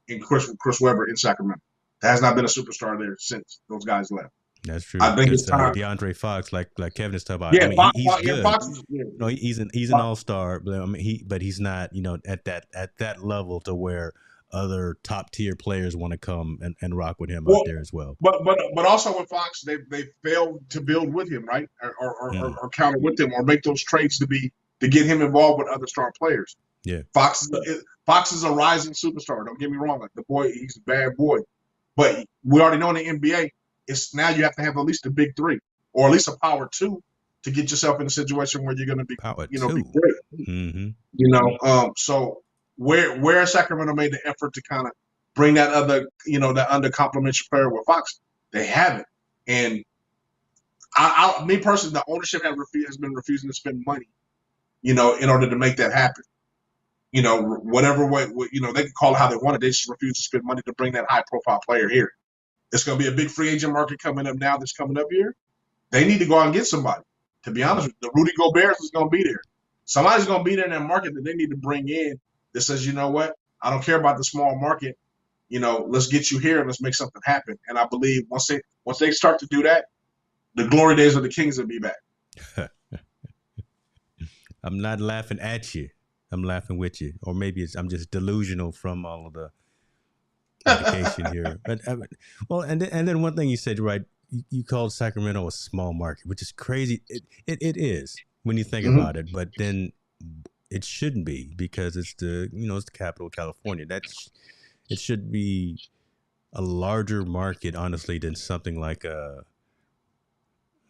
and Chris Webber in Sacramento. There has not been a superstar there since those guys left. That's true. I think it's time. DeAndre Fox, like Kevin is talking about. Yeah, I mean, he's good. Fox he's an all-star, but I mean, he's not, at that level to where other top tier players want to come and rock with him out there as well. But also with Fox, they failed to build with him, right, or counter with him, or make those trades to get him involved with other star players. Yeah, Fox is a rising superstar. Don't get me wrong, like the boy, he's a bad boy, but we already know in the NBA. It's now you have to have at least a big three or at least a power two to get yourself in a situation where you're going to be, be great. Mm-hmm. So where Sacramento made the effort to kind of bring that other, that under complementary player with Fox, they haven't. And me personally, the ownership has been refusing to spend money, in order to make that happen. Whatever way, they can call it how they want it. They just refuse to spend money to bring that high profile player here. It's going to be a big free agent market coming up now that's coming up here. They need to go out and get somebody. To be honest with you, the Rudy Gobert is going to be there. Somebody's going to be there in that market that they need to bring in that says, you know what, I don't care about the small market. Let's get you here and let's make something happen. And I believe once they start to do that, the glory days of the Kings will be back. I'm not laughing at you. I'm laughing with you. Or maybe I'm just delusional from all of the medication here. But and then one thing you said, right, you called Sacramento a small market, which is crazy. It is when you think about it, but then it shouldn't be, because it's the capital of California. It should be a larger market, honestly, than something like I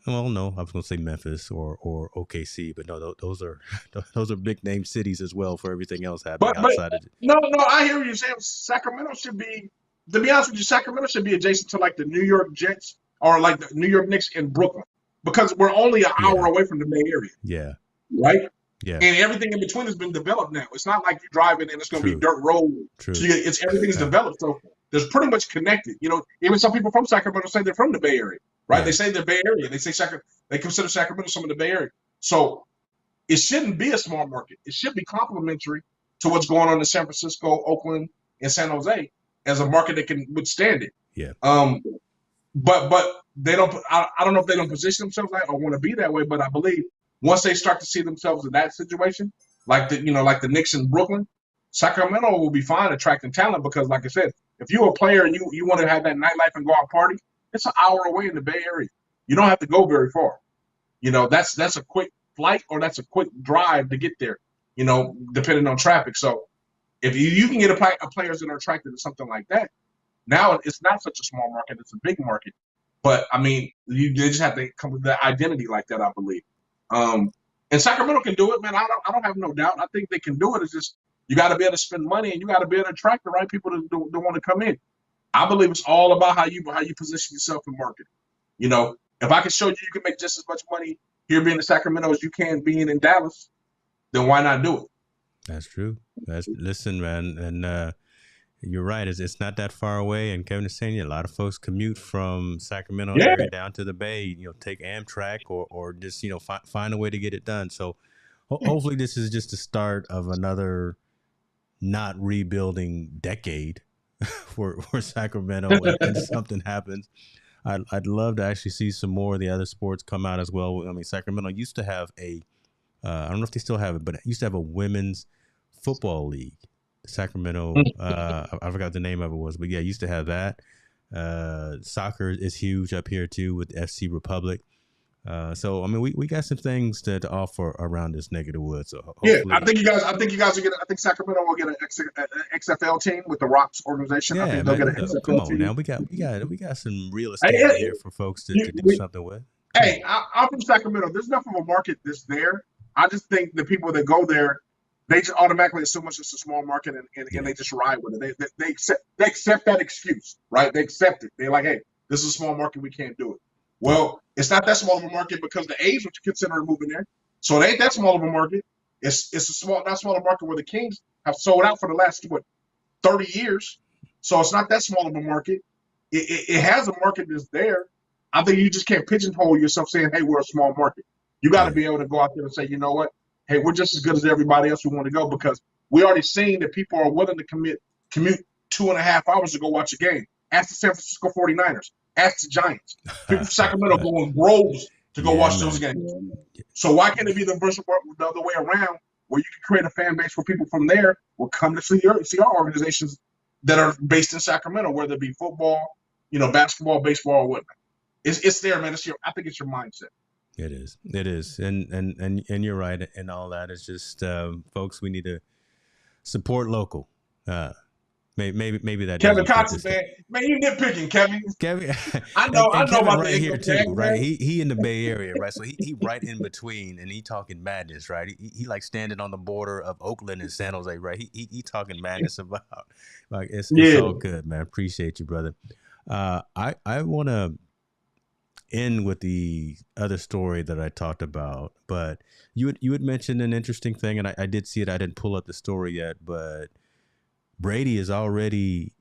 was going to say Memphis or OKC, but no, those are big name cities as well for everything else happening outside of it. No, I hear what you're saying. Sacramento should be, to be honest with you, Sacramento should be adjacent to like the New York Jets or like the New York Knicks in Brooklyn, because we're only an hour away from the Bay Area. Yeah. Right? Yeah. And everything in between has been developed now. It's not like you drive in and it's going to be dirt road. True. So everything's developed. So there's pretty much connected. Even some people from Sacramento say they're from the Bay Area. Right? Yeah. They say they're Bay Area. They say they consider Sacramento some of the Bay Area. So it shouldn't be a small market. It should be complementary to what's going on in San Francisco, Oakland, and San Jose as a market that can withstand it. Yeah. But they don't. I don't know if they don't position themselves like or want to be that way. But I believe once they start to see themselves in that situation, like the Knicks in Brooklyn, Sacramento will be fine attracting talent, because, like I said, if you're a player and you want to have that nightlife and go out party, It's an hour away in the Bay Area. You don't have to go very far. That's a quick flight or that's a quick drive to get there. Depending on traffic. So if you can get a players that are attracted to something like that, now it's not such a small market; it's a big market. But I mean, they just have to come with the identity like that, I believe. And Sacramento can do it, man. I don't have no doubt. I think they can do it. It's just you got to be able to spend money and you got to be able to attract the right people to want to come in. I believe it's all about how you position yourself in market. If I can show you can make just as much money here being in Sacramento as you can being in Dallas, then why not do it? That's true. Listen, man, and you're right. It's not that far away. And Kevin is saying a lot of folks commute from Sacramento Yeah. area down to the Bay. Take Amtrak or just find a way to get it done. So hopefully this is just the start of another not rebuilding decade for Sacramento, and something happens. I'd love to actually see some more of the other sports come out as well. I mean, Sacramento used to have I don't know if they still have it, but it used to have a women's football league. Sacramento, I forgot the name of it was, but yeah, used to have that. Soccer is huge up here too with FC Republic. So I mean, we got some things to offer around this neck of the woods. So yeah, I think you guys will get. I think Sacramento will get an XFL team with the Rocks organization. Yeah, I think they'll man, get an XFL come on team. Now we got some real estate out here for folks to do something with. Hey, I'm from Sacramento. There's enough of a market that's there. I just think the people that go there, they just automatically assume it's just a small market and they just ride with it. They accept that excuse, right? They accept it. They're like, hey, this is a small market. We can't do it. Well, it's not that small of a market because the A's would consider moving there. So it ain't that small of a market. It's a not small market where the Kings have sold out for the last 30 years. So it's not that small of a market. It has a market that's there. I think you just can't pigeonhole yourself saying, hey, we're a small market. You got to be able to go out there and say, you know what? Hey, we're just as good as everybody else who want to go because we already seen that people are willing to commute 2.5 hours to go watch a game. Ask the San Francisco 49ers. Ask the Giants. People from Sacramento go in groves to go watch those games. So why can't it be the other way around where you can create a fan base where people from there will come to see our organizations that are based in Sacramento, whether it be football, basketball, baseball, or whatnot. It's there, man. I think it's your mindset. It is, and you're right, and all that. It's just, folks, we need to support local. Maybe that Kevin Cox, man, you nitpicking, Kevin. I know about right here too, tag, right? He in the Bay Area, right? So he right in between, and he talking madness, right? He like standing on the border of Oakland and San Jose, right? He talking madness about like it's all good, man. Appreciate you, brother. I want to end with the other story that I talked about, but you had mentioned an interesting thing, and I did see it. I didn't pull up the story yet, but Brady is already,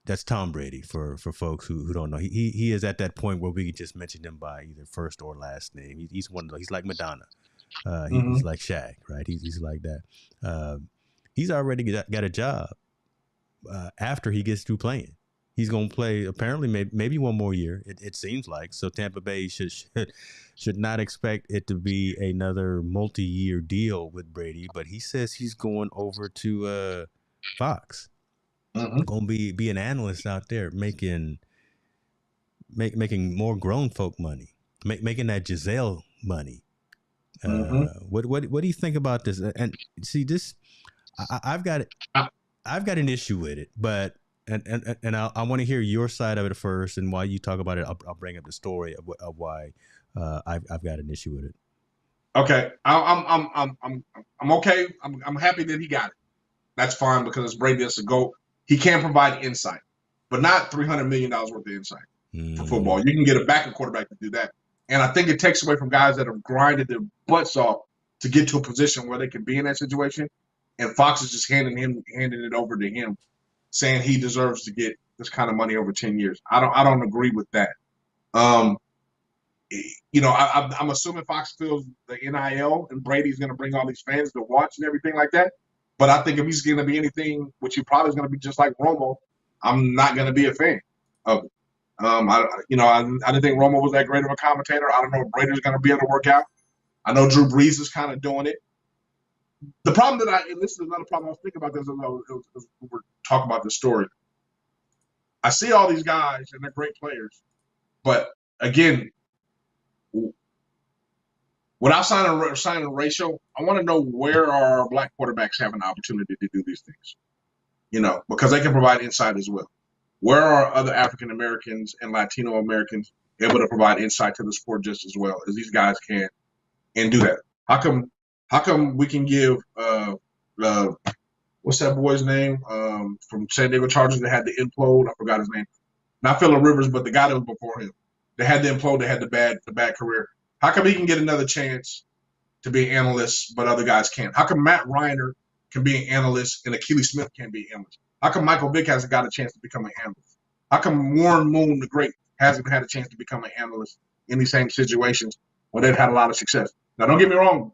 that's Tom Brady for folks who don't know. He is at that point where we can just mention him by either first or last name. He's one of those, he's like Madonna. He's like Shaq, right? He's like that. He's already got a job after he gets through playing. He's going to play apparently maybe one more year. It seems like. So Tampa Bay should not expect it to be another multi-year deal with Brady. But he says he's going over to Fox. Going to be an analyst out there making making more grown folk money, making that Giselle money. What do you think about this? And see this, I've got an issue with it, but. And I want to hear your side of it first, and while you talk about it, I'll bring up the story of why I've got an issue with it. Okay, I'm okay. I'm happy that he got it. That's fine because it's Brady has to go. He can provide insight, but not $300 million worth of insight for football. You can get a backup quarterback to do that, and I think it takes away from guys that have grinded their butts off to get to a position where they can be in that situation. And Fox is just handing it over to him, saying he deserves to get this kind of money over 10 years. I don't agree with that. I'm assuming Fox feels the NIL and Brady's going to bring all these fans to watch and everything like that. But I think if he's going to be anything, which he probably is going to be just like Romo, I'm not going to be a fan of it. I didn't think Romo was that great of a commentator. I don't know if Brady's going to be able to work out. I know Drew Brees is kind of doing it. The problem and this is another problem I was thinking about this as we were talking about this story. I see all these guys, and they're great players, But again, without signing a ratio, I want to know where are black quarterbacks having the opportunity to do these things, because they can provide insight as well. Where are other African Americans and Latino Americans able to provide insight to the sport just as well as these guys can and do that? How come we can give what's that boy's name from San Diego Chargers that had the implode? I forgot his name. Not Phillip Rivers, but the guy that was before him. They had the implode. They had the bad career. How come he can get another chance to be an analyst, but other guys can't? How come Matt Reiner can be an analyst and Achilles Smith can't be an analyst? How come Michael Vick hasn't got a chance to become an analyst? How come Warren Moon, the great, hasn't had a chance to become an analyst in these same situations where they've had a lot of success? Now, don't get me wrong.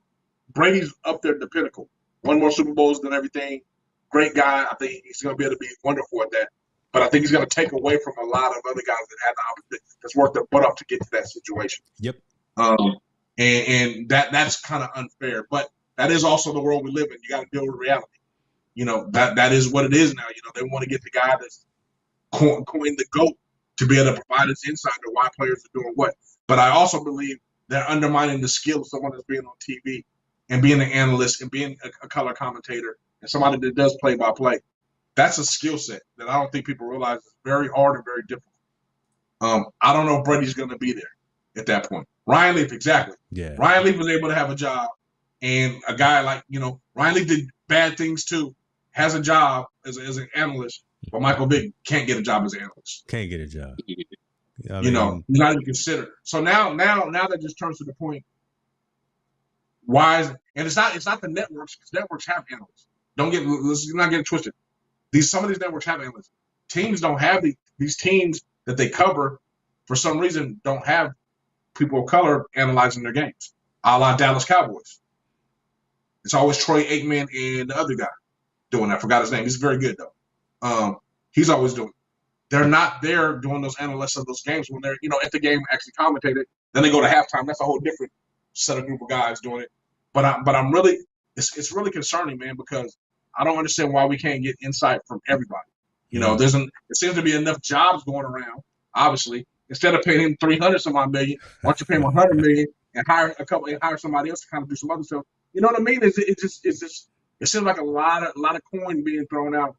Brady's up there at the pinnacle. Won more Super Bowls than everything. Great guy. I think he's going to be able to be wonderful at that. But I think he's going to take away from a lot of other guys that had the opportunity, that's worked their butt off to get to that situation. Yep. And that's kind of unfair. But that is also the world we live in. You got to deal with reality. That is what it is now. They want to get the guy that's coined the GOAT to be able to provide us insight to why players are doing what. But I also believe they're undermining the skill of someone that's being on TV and being an analyst and being a color commentator and somebody that does play-by-play. That's a skill set that I don't think people realize is very hard and very difficult. I don't know if Brady's going to be there at that point. Ryan Leaf, exactly. Yeah. Ryan Leaf was able to have a job, and a guy like, Ryan Leaf did bad things too, has a job as an analyst, but Michael Vick can't get a job as an analyst. Can't get a job. He's not even considered. So now that just turns to the point. Why is it? And it's not the networks, because networks have analysts. Let's not get it twisted. Some of these networks have analysts. Teams don't have these teams that they cover, for some reason, don't have people of color analyzing their games, a la Dallas Cowboys. It's always Troy Aikman and the other guy doing that. I forgot his name. He's very good, though. He's always doing it. They're not there doing those analysts of those games when they're, at the game actually commentated. Then they go to halftime. That's a whole different set of group of guys doing it. But I'm really, it's really concerning, man, because I don't understand why we can't get insight from everybody. There seems to be enough jobs going around, obviously. Instead of paying him $300-some-odd million, why don't you pay him $100 million and hire somebody else to kind of do some other stuff? You know what I mean? It seems like a lot of coin being thrown out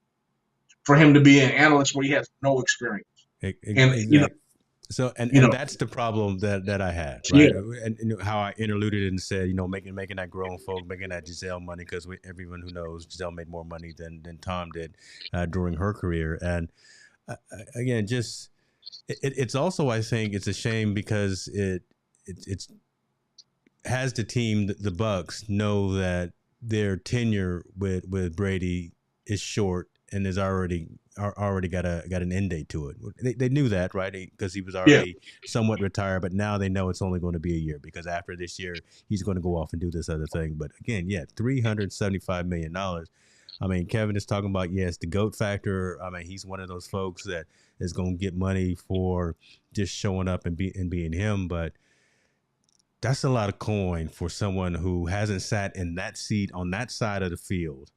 for him to be an analyst where he has no experience. Exactly. So and that's the problem that I had, right? Yeah. And how I interluded and said, making that grown folk, making that Giselle money, because everyone who knows Giselle made more money than Tom did during her career. And again, just it's also, I think it's a shame because it's has the team, the Bucks, know that their tenure with Brady is short and is already got an end date to it. They knew that, right? Because he was already somewhat retired, but now they know it's only going to be a year, because after this year, he's going to go off and do this other thing. But again, $375 million. I mean, Kevin is talking about, yes, the GOAT factor. I mean, he's one of those folks that is going to get money for just showing up and being him. But that's a lot of coin for someone who hasn't sat in that seat on that side of the field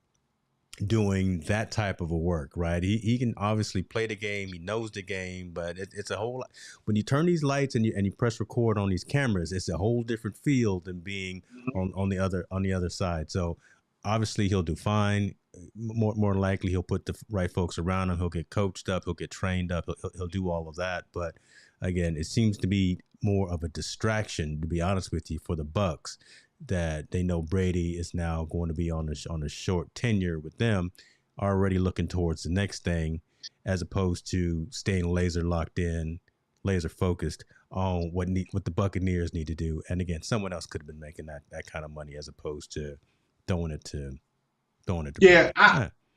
doing that type of a work, right? He can obviously play the game. He knows the game, but it's a whole lot. When you turn these lights and you press record on these cameras, it's a whole different field than being on the other side. So obviously he'll do fine. More likely he'll put the right folks around him. He'll get coached up. He'll get trained up. He'll do all of that. But again, it seems to be more of a distraction, to be honest with you, for the Bucks, that they know Brady is now going to be on a short tenure with them, already looking towards the next thing, as opposed to staying laser locked in, laser focused on what the Buccaneers need to do. And again, someone else could have been making that kind of money as opposed to throwing it to yeah.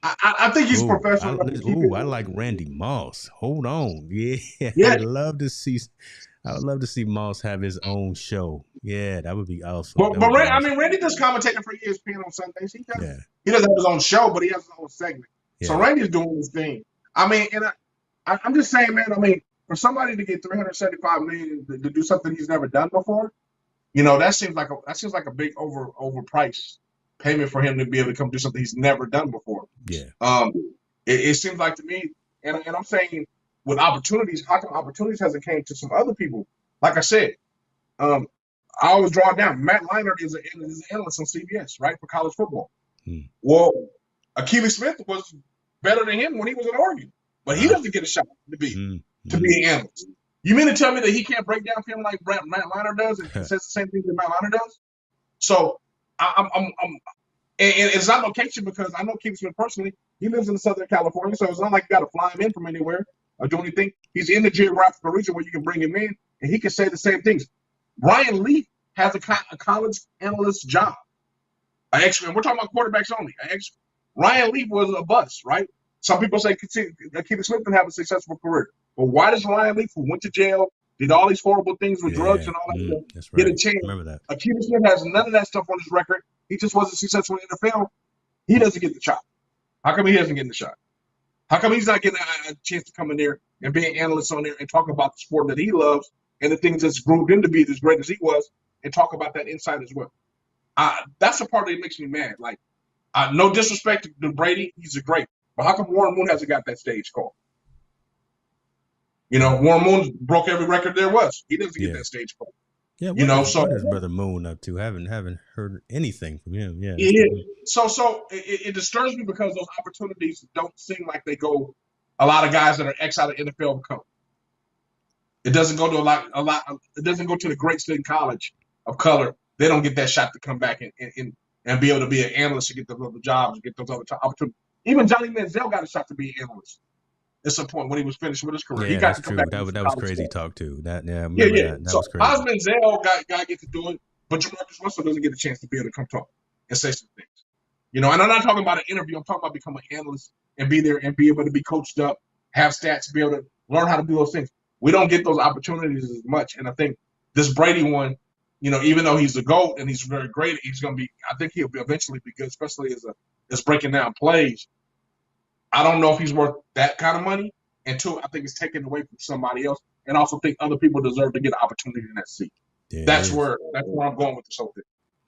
I think he's professional. I like Randy Moss. Hold on. Yeah. I'd love to see Moss have his own show. Yeah, that would be awesome. But Randy does commentating for ESPN on Sundays. He doesn't have his own show, but he has his own segment. Yeah. So Randy's doing his thing. I mean, and I'm just saying, man. I mean, for somebody to get $375 million to do something he's never done before, that seems like a big overpriced payment for him to be able to come do something he's never done before. Yeah. It seems like to me, and I'm saying, with opportunities, how come opportunities hasn't came to some other people? Like I said, I always draw it down. Matt Leinart is an analyst on CBS, right, for college football. Well, Achilles Smith was better than him when he was in Oregon, but he doesn't get a shot to be an analyst. You mean to tell me that he can't break down film like Matt Leinart does and says the same thing that Matt Leinart does? So and it's not location because I know Achilles Smith personally. He lives in Southern California, so it's not like you got to fly him in from anywhere or do anything. He's in the geographical region where you can bring him in, and he can say the same things. Ryan Leaf has a college analyst job. And we're talking about quarterbacks only. Ryan Leaf was a bust, right? Some people say Achilles Smith didn't have a successful career. But why does Ryan Leaf, who went to jail, did all these horrible things with drugs and all that stuff, get a chance? Remember that. Achilles Smith has none of that stuff on his record. He just wasn't successful in the NFL. He doesn't get the shot. How come he doesn't get the shot? How come he's not getting a chance to come in there and be an analyst on there and talk about the sport that he loves and the things that's groomed him to be as great as he was and talk about that inside as well? That's the part that makes me mad. Like, no disrespect to Brady, he's a great. But how come Warren Moon hasn't got that stage call? You know, Warren Moon broke every record there was. He doesn't get that stage call. Yeah, what is Brother Moon up to? Haven't heard anything from him. Yeah. So it disturbs me because those opportunities don't seem like they go. A lot of guys that are ex out of NFL come. It doesn't go to a lot. It doesn't go to the greats in college of color. They don't get that shot to come back and be able to be an analyst to get those other jobs, get those other opportunities. Even Johnny Manziel got a shot to be an analyst at some point when he was finished with his career. Yeah, he got that's to come true. Back that was crazy talk too. That That was crazy. Osmond Manziel got get to do it, but Jamarcus Russell doesn't get a chance to be able to come talk and say some things. You know, and I'm not talking about an interview. I'm talking about becoming an analyst and be there and be able to be coached up, have stats, be able to learn how to do those things. We don't get those opportunities as much. And I think this Brady one, you know, even though he's the GOAT and he's very great, he's going to be. I think he'll eventually be good, especially as breaking down plays. I don't know if he's worth that kind of money. And two, I think it's taken away from somebody else. And I also think other people deserve to get an opportunity in that seat. Yeah, that's where I'm going with this whole thing.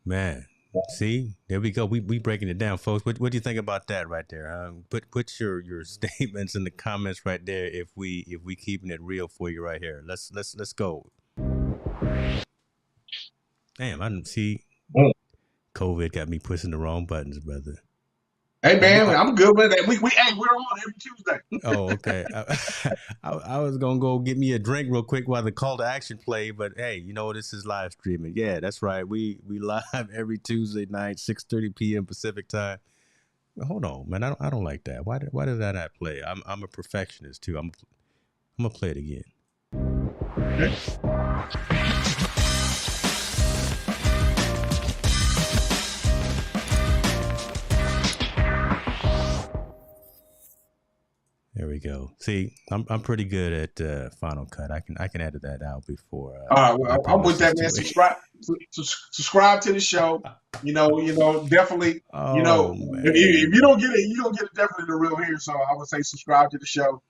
Man, see, there we go. We breaking it down, folks. What do you think about that right there? Put your statements in the comments right there. If we keeping it real for you right here. Let's go. Damn, I didn't see. COVID got me pushing the wrong buttons, brother. Hey man, I'm good with that. We're on every Tuesday. Oh, okay. I was gonna go get me a drink real quick while the call to action played, but hey, you know this is live streaming. Yeah, that's right. We live every Tuesday night, 6:30 p.m. Pacific time. Hold on, man. I don't like that. Why did that not play? I'm a perfectionist too. I'm gonna play it again. Okay. There we go. See, I'm pretty good at Final Cut. I can edit that out before. All right, I'm with that, man. Subscribe to the show. You know, definitely. If you don't get it, you don't get it. Definitely the real here. So I would say subscribe to the show.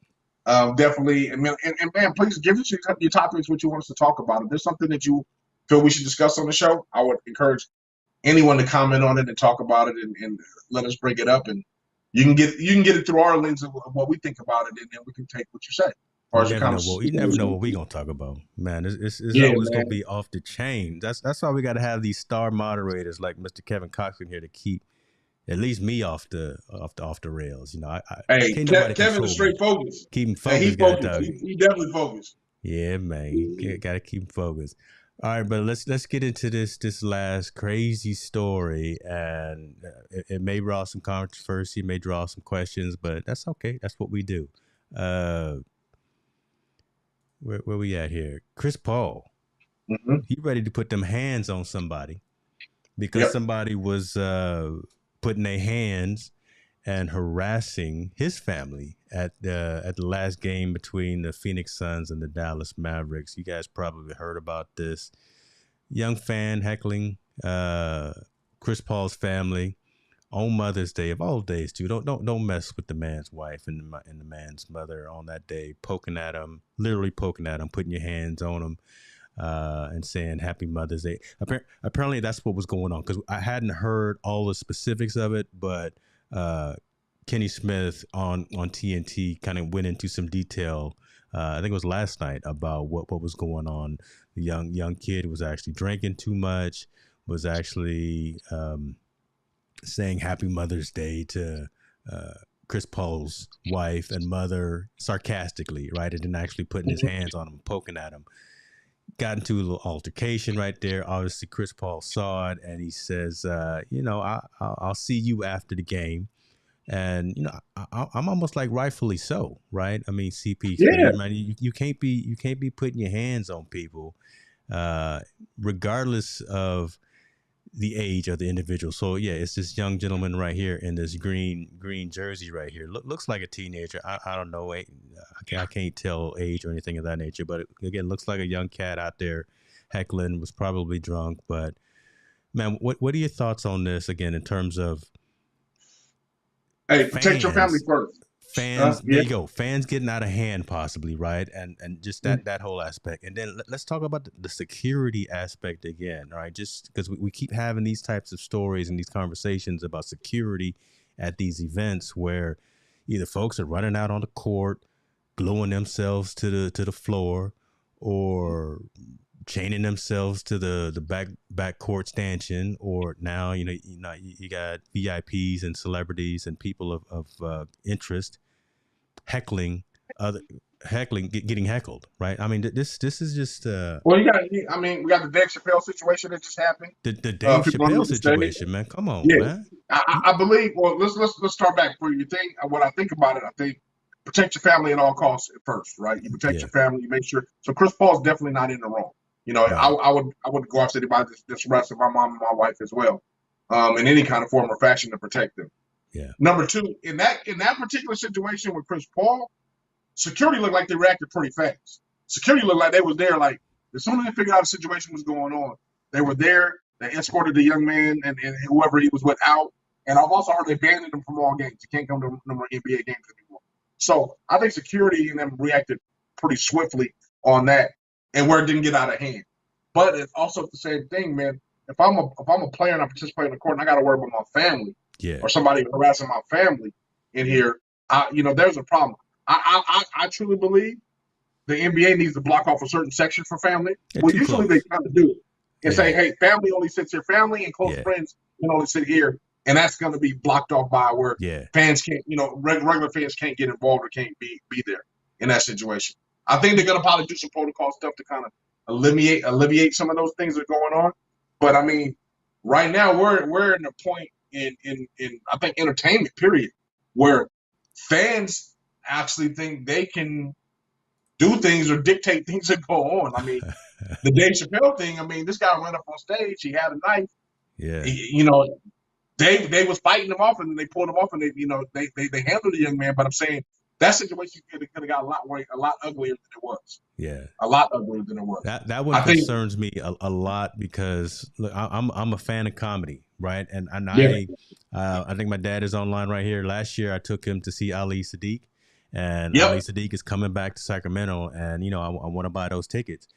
Definitely, and man, please give us your topics, what you want us to talk about. If there's something that you feel we should discuss on the show, I would encourage anyone to comment on it and talk about it and let us bring it up and. You can get it through our lens of what we think about it, and then we can take what you say. You never know what we're gonna talk about, man. It's always gonna be off the chain. That's why we got to have these star moderators like Mr. Kevin Cox in here to keep at least me off the rails. You know, Kevin's straight focused. Keep him focused. He's focused. He definitely focused. Yeah, man. You got to keep him focused. All right, but let's get into this last crazy story, and it may draw some controversy, may draw some questions, but that's okay. That's what we do. Where we at here? Chris Paul, he ready to put them hands on somebody because somebody was putting their hands and harassing his family at the last game between the Phoenix Suns and the Dallas Mavericks. You guys probably heard about this. Young fan heckling Chris Paul's family on Mother's Day, of all days too. Don't mess with the man's wife and the man's mother on that day, literally poking at him, putting your hands on him, and saying Happy Mother's Day. Apparently that's what was going on, because I hadn't heard all the specifics of it, but Kenny Smith on TNT kind of went into some detail. I think it was last night about what was going on. The young kid was actually drinking too much. Was actually saying Happy Mother's Day to Chris Paul's wife and mother sarcastically, right? And then actually putting his hands on him, poking at him. Got into a little altercation right there. Obviously, Chris Paul saw it and he says, I'll see you after the game. And I'm almost like rightfully so, right? I mean, CP3, Yeah, man, you can't be putting your hands on people, regardless of the age of the individual. So yeah, it's this young gentleman right here in this green jersey right here. Looks like a teenager. I don't know. I can't tell age or anything of that nature. But again, looks like a young cat out there heckling. Was probably drunk. But man, what are your thoughts on this again in terms of hey, protect your family fans? first. Fans, there Yeah. you go. Fans getting out of hand, possibly, right? And just that whole aspect. And then let's talk about the security aspect again, right? Just because we keep having these types of stories and these conversations about security at these events where either folks are running out on the court, gluing themselves to the floor, or chaining themselves to the back court stanchion, or now you got VIPs and celebrities and people of interest heckling other getting heckled, right? I mean, this is just Well, I mean, we got the Dave Chappelle situation that just happened. the Dave People don't Chappelle understand. situation, man. Come on, Yeah, man. I believe. Well, let's start back for you. Think what I think about it. I think protect your family at all costs at first, right? You protect Yeah, your family. You make sure. So Chris Paul's definitely not in the wrong. You know, right. I would go after anybody this arrest of my mom and my wife as well, in any kind of form or fashion to protect them. Yeah, Number two, in that particular situation with Chris Paul, security looked like they reacted pretty fast. Security looked like they was there. Like as soon as they figured out the situation was going on, they were there. They escorted the young man and whoever he was with out. And I've also heard they banned him from all games. He can't come to no more NBA games anymore. So I think security and them reacted pretty swiftly on that, and where it didn't get out of hand. But it's also the same thing, man. If I'm a player and I participate in the court and I got to worry about my family yeah, or somebody harassing my family in here, there's a problem. I truly believe the NBA needs to block off a certain section for family. they're Well, too usually they close. kind of do it and say, Yeah, hey, family only sits here. Family and close yeah, friends can only sit here. And that's going to be blocked off by where yeah, fans can't, regular fans can't get involved or can't be there in that situation. I think they're going to probably do some protocol stuff to kind of alleviate some of those things that are going on. But I mean, right now we're in a point in I think entertainment period where fans actually think they can do things or dictate things that go on. I mean, the Dave Chappelle thing. I mean, this guy ran up on stage. He had a knife. yeah, He, they was fighting him off, and then they pulled him off, and they handled the young man. But I'm saying that situation could have got a lot uglier than it was. yeah. A lot uglier than it was. That one I think. concerns me a lot because look, I'm a fan of comedy, right? And Yeah. I think my dad is online right here. Last year I took him to see Ali Sadiq, and Ali Yep. Sadiq is coming back to Sacramento, and I want to buy those tickets.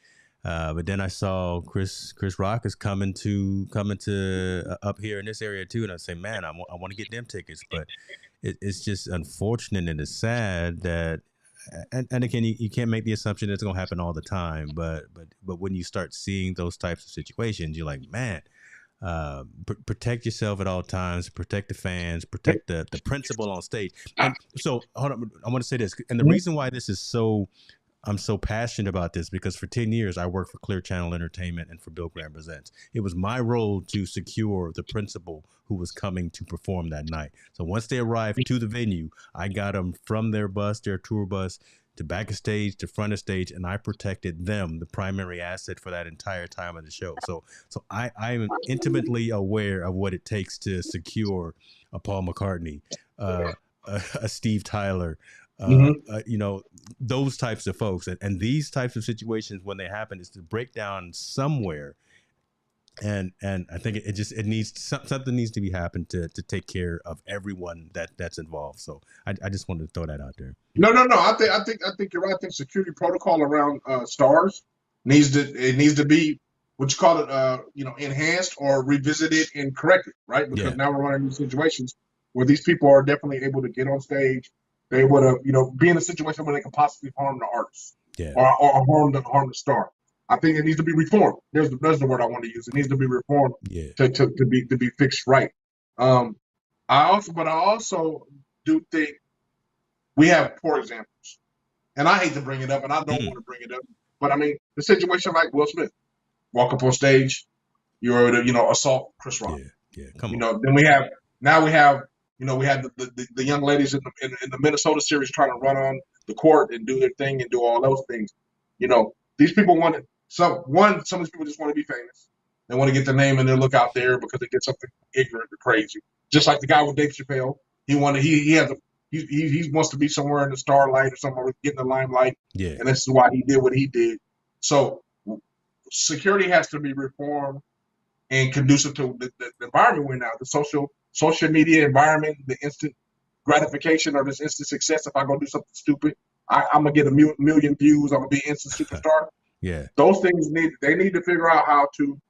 But then I saw Chris Rock is coming to up here in this area too, and I say, man, I want to get them tickets, but it's just unfortunate and it's sad that and again, you can't make the assumption it's going to happen all the time, but when you start seeing those types of situations, you're like, man, protect yourself at all times, protect the fans, protect the principal on stage. And so, hold on, I want to say this, and the reason why this is so I'm so passionate about this because for 10 years I worked for Clear Channel Entertainment and for Bill Graham Presents. It was my role to secure the principal who was coming to perform that night. So once they arrived to the venue, I got them from their tour bus, to back of stage, to front of stage, and I protected them, the primary asset for that entire time of the show. So I am intimately aware of what it takes to secure a Paul McCartney, a Steve Tyler, Mm-hmm. those types of folks, and these types of situations when they happen is to break down somewhere, and I think it needs something needs to be happened to take care of everyone that's involved. So I just wanted to throw that out there. No. I think you're right. I think security protocol around stars needs to be what you call it, enhanced or revisited and corrected, right? Because Yeah, now we're running into situations where these people are definitely able to get on stage. They would have, be in a situation where they can possibly harm the artist Yeah. or harm the star. I think it needs to be reformed. There's the word I want to use. It needs to be reformed Yeah. to be fixed right. I also do think we have poor examples, and I hate to bring it up, and I don't want to bring it up, but I mean the situation like Will Smith, walk up on stage, you're assault Chris Rock. Yeah. Come on. Then we have we have the young ladies in the Minnesota series trying to run on the court and do their thing and do all those things. These people some of these people just want to be famous. They want to get their name and their look out there because they did something ignorant or crazy. Just like the guy with Dave Chappelle, he wants to be somewhere in the starlight or somewhere getting the limelight. Yeah. And this is why he did what he did. So security has to be reformed and conducive to the environment we're in now, the social media environment, the instant gratification or this instant success. If I go do something stupid, I'm gonna get a million views. I'm gonna be an instant superstar. Yeah. Those things need to figure out how to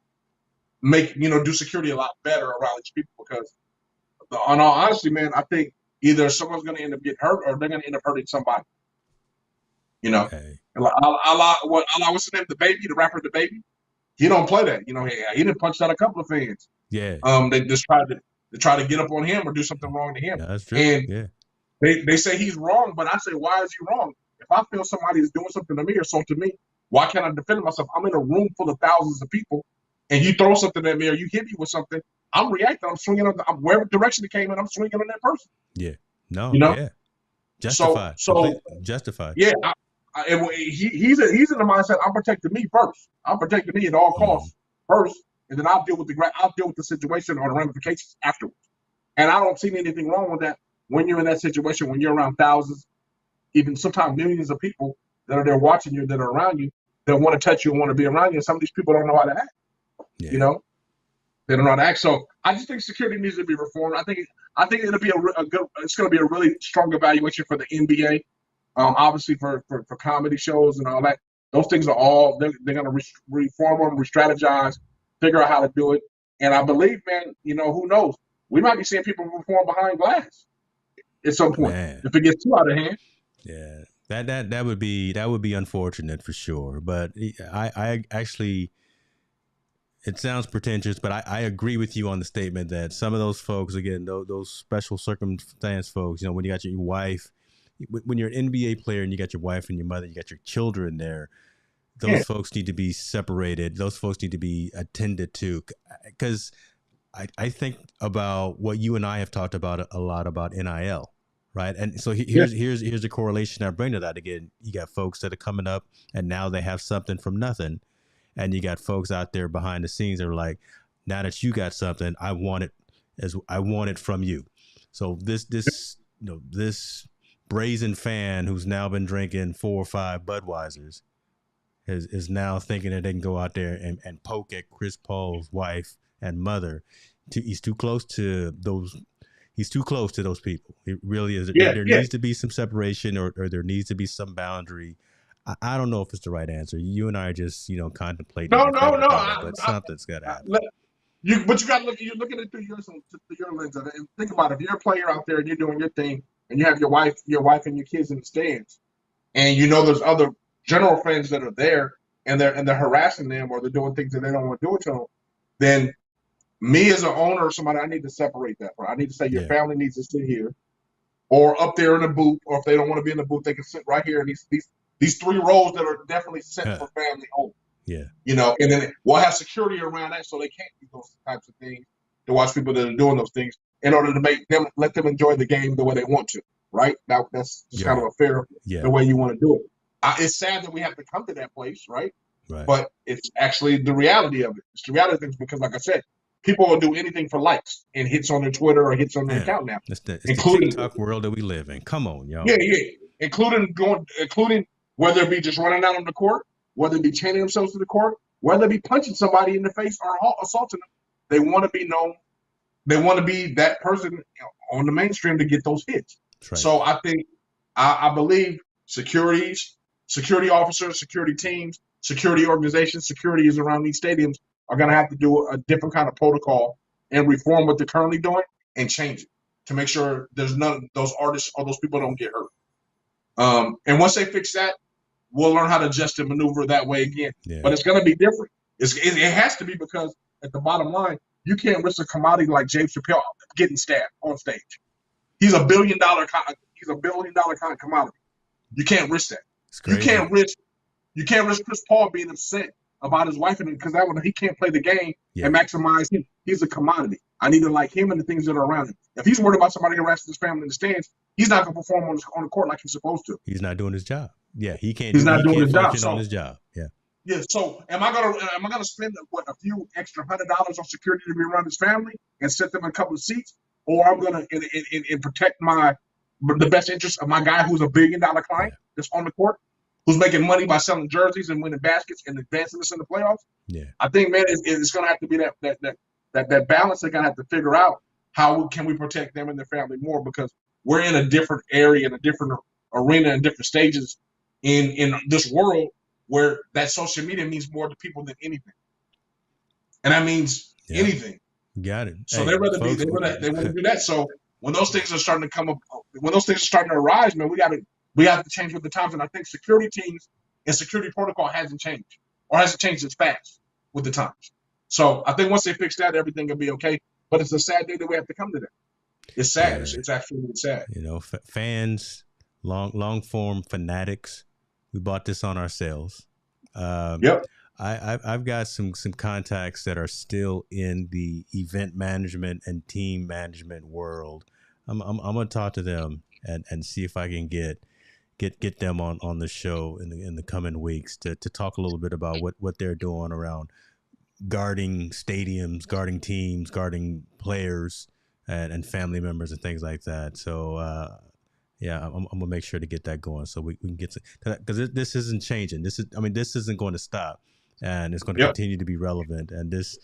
make do security a lot better around these people because, in all honesty, man, I think either someone's gonna end up getting hurt or they're gonna end up hurting somebody. Okay. What's his name? The Baby, the rapper, the Baby. He don't play that. He didn't punch out a couple of fans. Yeah. They just try to get up on him or do something wrong to him. Yeah, that's true. And yeah. They say he's wrong, but I say, why is he wrong? If I feel somebody is doing something to me or something to me, why can't I defend myself? I'm in a room full of thousands of people, and you throw something at me or you hit me with something, I'm reacting. I'm swinging wherever direction it came in. I'm swinging on that person. Yeah. No. Yeah. Justified. So justified. Yeah. He's in the mindset. I'm protecting me first. I'm protecting me at all costs first, and then I'll deal with the situation or the ramifications afterwards. And I don't see anything wrong with that when you're in that situation, when you're around thousands, even sometimes millions of people that are there watching you, that are around you, that want to touch you and want to be around you. And some of these people don't know how to act. Yeah. They don't know how to act. So I just think security needs to be reformed. I think it'll be it's going to be a really strong evaluation for the NBA. Obviously for comedy shows and all that, those things are all they're going to reform them, re-strategize, figure out how to do it. And I believe, man, who knows? We might be seeing people perform behind glass at some point if it gets too out of hand. Yeah, that would be unfortunate for sure. But I actually, it sounds pretentious, but I agree with you on the statement that some of those folks, again, those special circumstance folks, when you got your wife. When you're an NBA player and you got your wife and your mother, you got your children there, those folks need to be separated. Those folks need to be attended to. Because I think about what you and I have talked about a lot about NIL, right? And so here's the correlation I bring to that. Again, you got folks that are coming up and now they have something from nothing. And you got folks out there behind the scenes that are like, now that you got something, I want it from you. So this brazen fan who's now been drinking 4 or 5 Budweisers is now thinking that they can go out there and poke at Chris Paul's wife and mother. He's too close to those. He's too close to those people. It really is. There needs to be some separation, or there needs to be some boundary. I don't know if it's the right answer. You and I are just contemplating. No. But something's got to happen. But you got to look. You're looking at it through your lens of it. And think about it. If you're a player out there and you're doing your thing, and you have your wife and your kids in the stands, and there's other general fans that are there, and they're harassing them or they're doing things that they don't want to do it to them, then me as an owner or somebody, I need to separate that. I need to say your family needs to sit here, or up there in the booth, or if they don't want to be in the booth, they can sit right here in these 3 rows that are definitely set for family only. Yeah. And then we'll have security around that so they can't do those types of things to watch people that are doing those things in order to let them enjoy the game the way they want to, right? That's just kind of a fair the way you want to do it. It's sad that we have to come to that place, right? Right. But it's actually the reality of it. It's the reality of things because, like I said, people will do anything for likes and hits on their Twitter or hits on their account now. It's the TikTok world that we live in. Come on, y'all. Yeah. Including whether it be just running out on the court, whether it be chaining themselves to the court, whether it be punching somebody in the face or assaulting them. They want to be known. They want to be that person on the mainstream to get those hits. Right. So I think, I believe security officers, security teams, security organizations, securities around these stadiums are going to have to do a different kind of protocol and reform what they're currently doing and change it to make sure there's none of those artists or those people don't get hurt. And once they fix that, we'll learn how to adjust and maneuver that way again. Yeah. But it's going to be different. It has to be, because at the bottom line, you can't risk a commodity like James Chappelle getting stabbed on stage. He's a $1 billion commodity. You can't risk that. You can't risk Chris Paul being upset about his wife, and because that one, he can't play the game and maximize him. He's a commodity. I need to like him and the things that are around him. If he's worried about somebody harassing his family in the stands, he's not going to perform on the court like he's supposed to. He's not doing his job. Yeah, he can't. He's not doing his job. On his job. Yeah. Yeah. So am I gonna spend a few extra $100 on security to be around his family and set them in a couple of seats, or I'm gonna and protect the best interest of my guy who's a $1 billion client that's on the court, who's making money by selling jerseys and winning baskets and advancing us in the playoffs? Yeah. I think, man, it's gonna have to be that balance. They're gonna have to figure out how can we protect them and their family more, because we're in a different area, in a different arena, and different stages in this world where that social media means more to people than anything, and that means anything. Got it. So they want to do that. So when those things are starting to come up, when those things are starting to arise, man, we have to change with the times. And I think security teams and security protocol hasn't changed, or hasn't changed as fast with the times. So I think once they fix that, everything will be okay. But it's a sad day that we have to come to that. It's sad. Yeah. It's absolutely sad. You know, fans, long form fanatics, we bought this on ourselves. Yep. I've got some contacts that are still in the event management and team management world. I'm gonna talk to them and see if I can get them on the show in the coming weeks to talk a little bit about what they're doing around guarding stadiums, guarding teams, guarding players and family members and things like that. So yeah, I'm gonna make sure to get that going so we can get to, because this isn't changing. This isn't going to stop, and it's going to continue to be relevant. And this,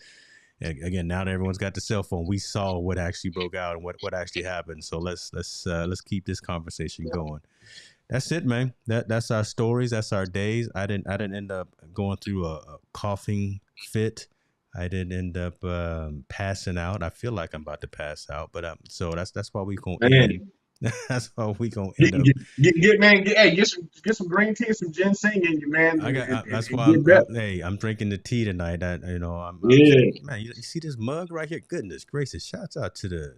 again, now that everyone's got the cell phone, we saw what actually broke out and what actually happened. So let's keep this conversation going. That's it, man. That's our stories. That's our days. I didn't end up going through a coughing fit. I didn't end up passing out. I feel like I'm about to pass out, but so that's why we gonna end. That's how we gonna end up. Get some green tea, some ginseng in you, man. That's why I'm drinking the tea tonight. I'm man. You see this mug right here? Goodness gracious! Shouts out to the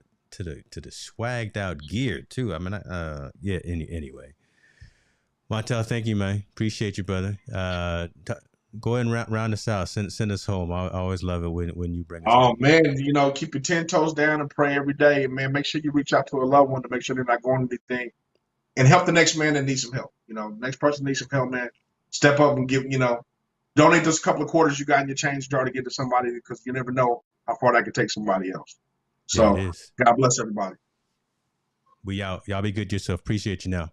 swagged out gear too. I mean, Anyway, Montel, thank you, man. Appreciate you, brother. Go ahead and round us out. Send us home. I always love it when you bring us. Oh, man, keep your 10 toes down and pray every day. And, man, make sure you reach out to a loved one to make sure they're not going to anything. And help the next man that needs some help. Next person needs some help, man. Step up and give, donate those couple of quarters you got in your change jar to get to somebody, because you never know how far that could take somebody else. So, God bless everybody. We out. Y'all be good yourself. Appreciate you now.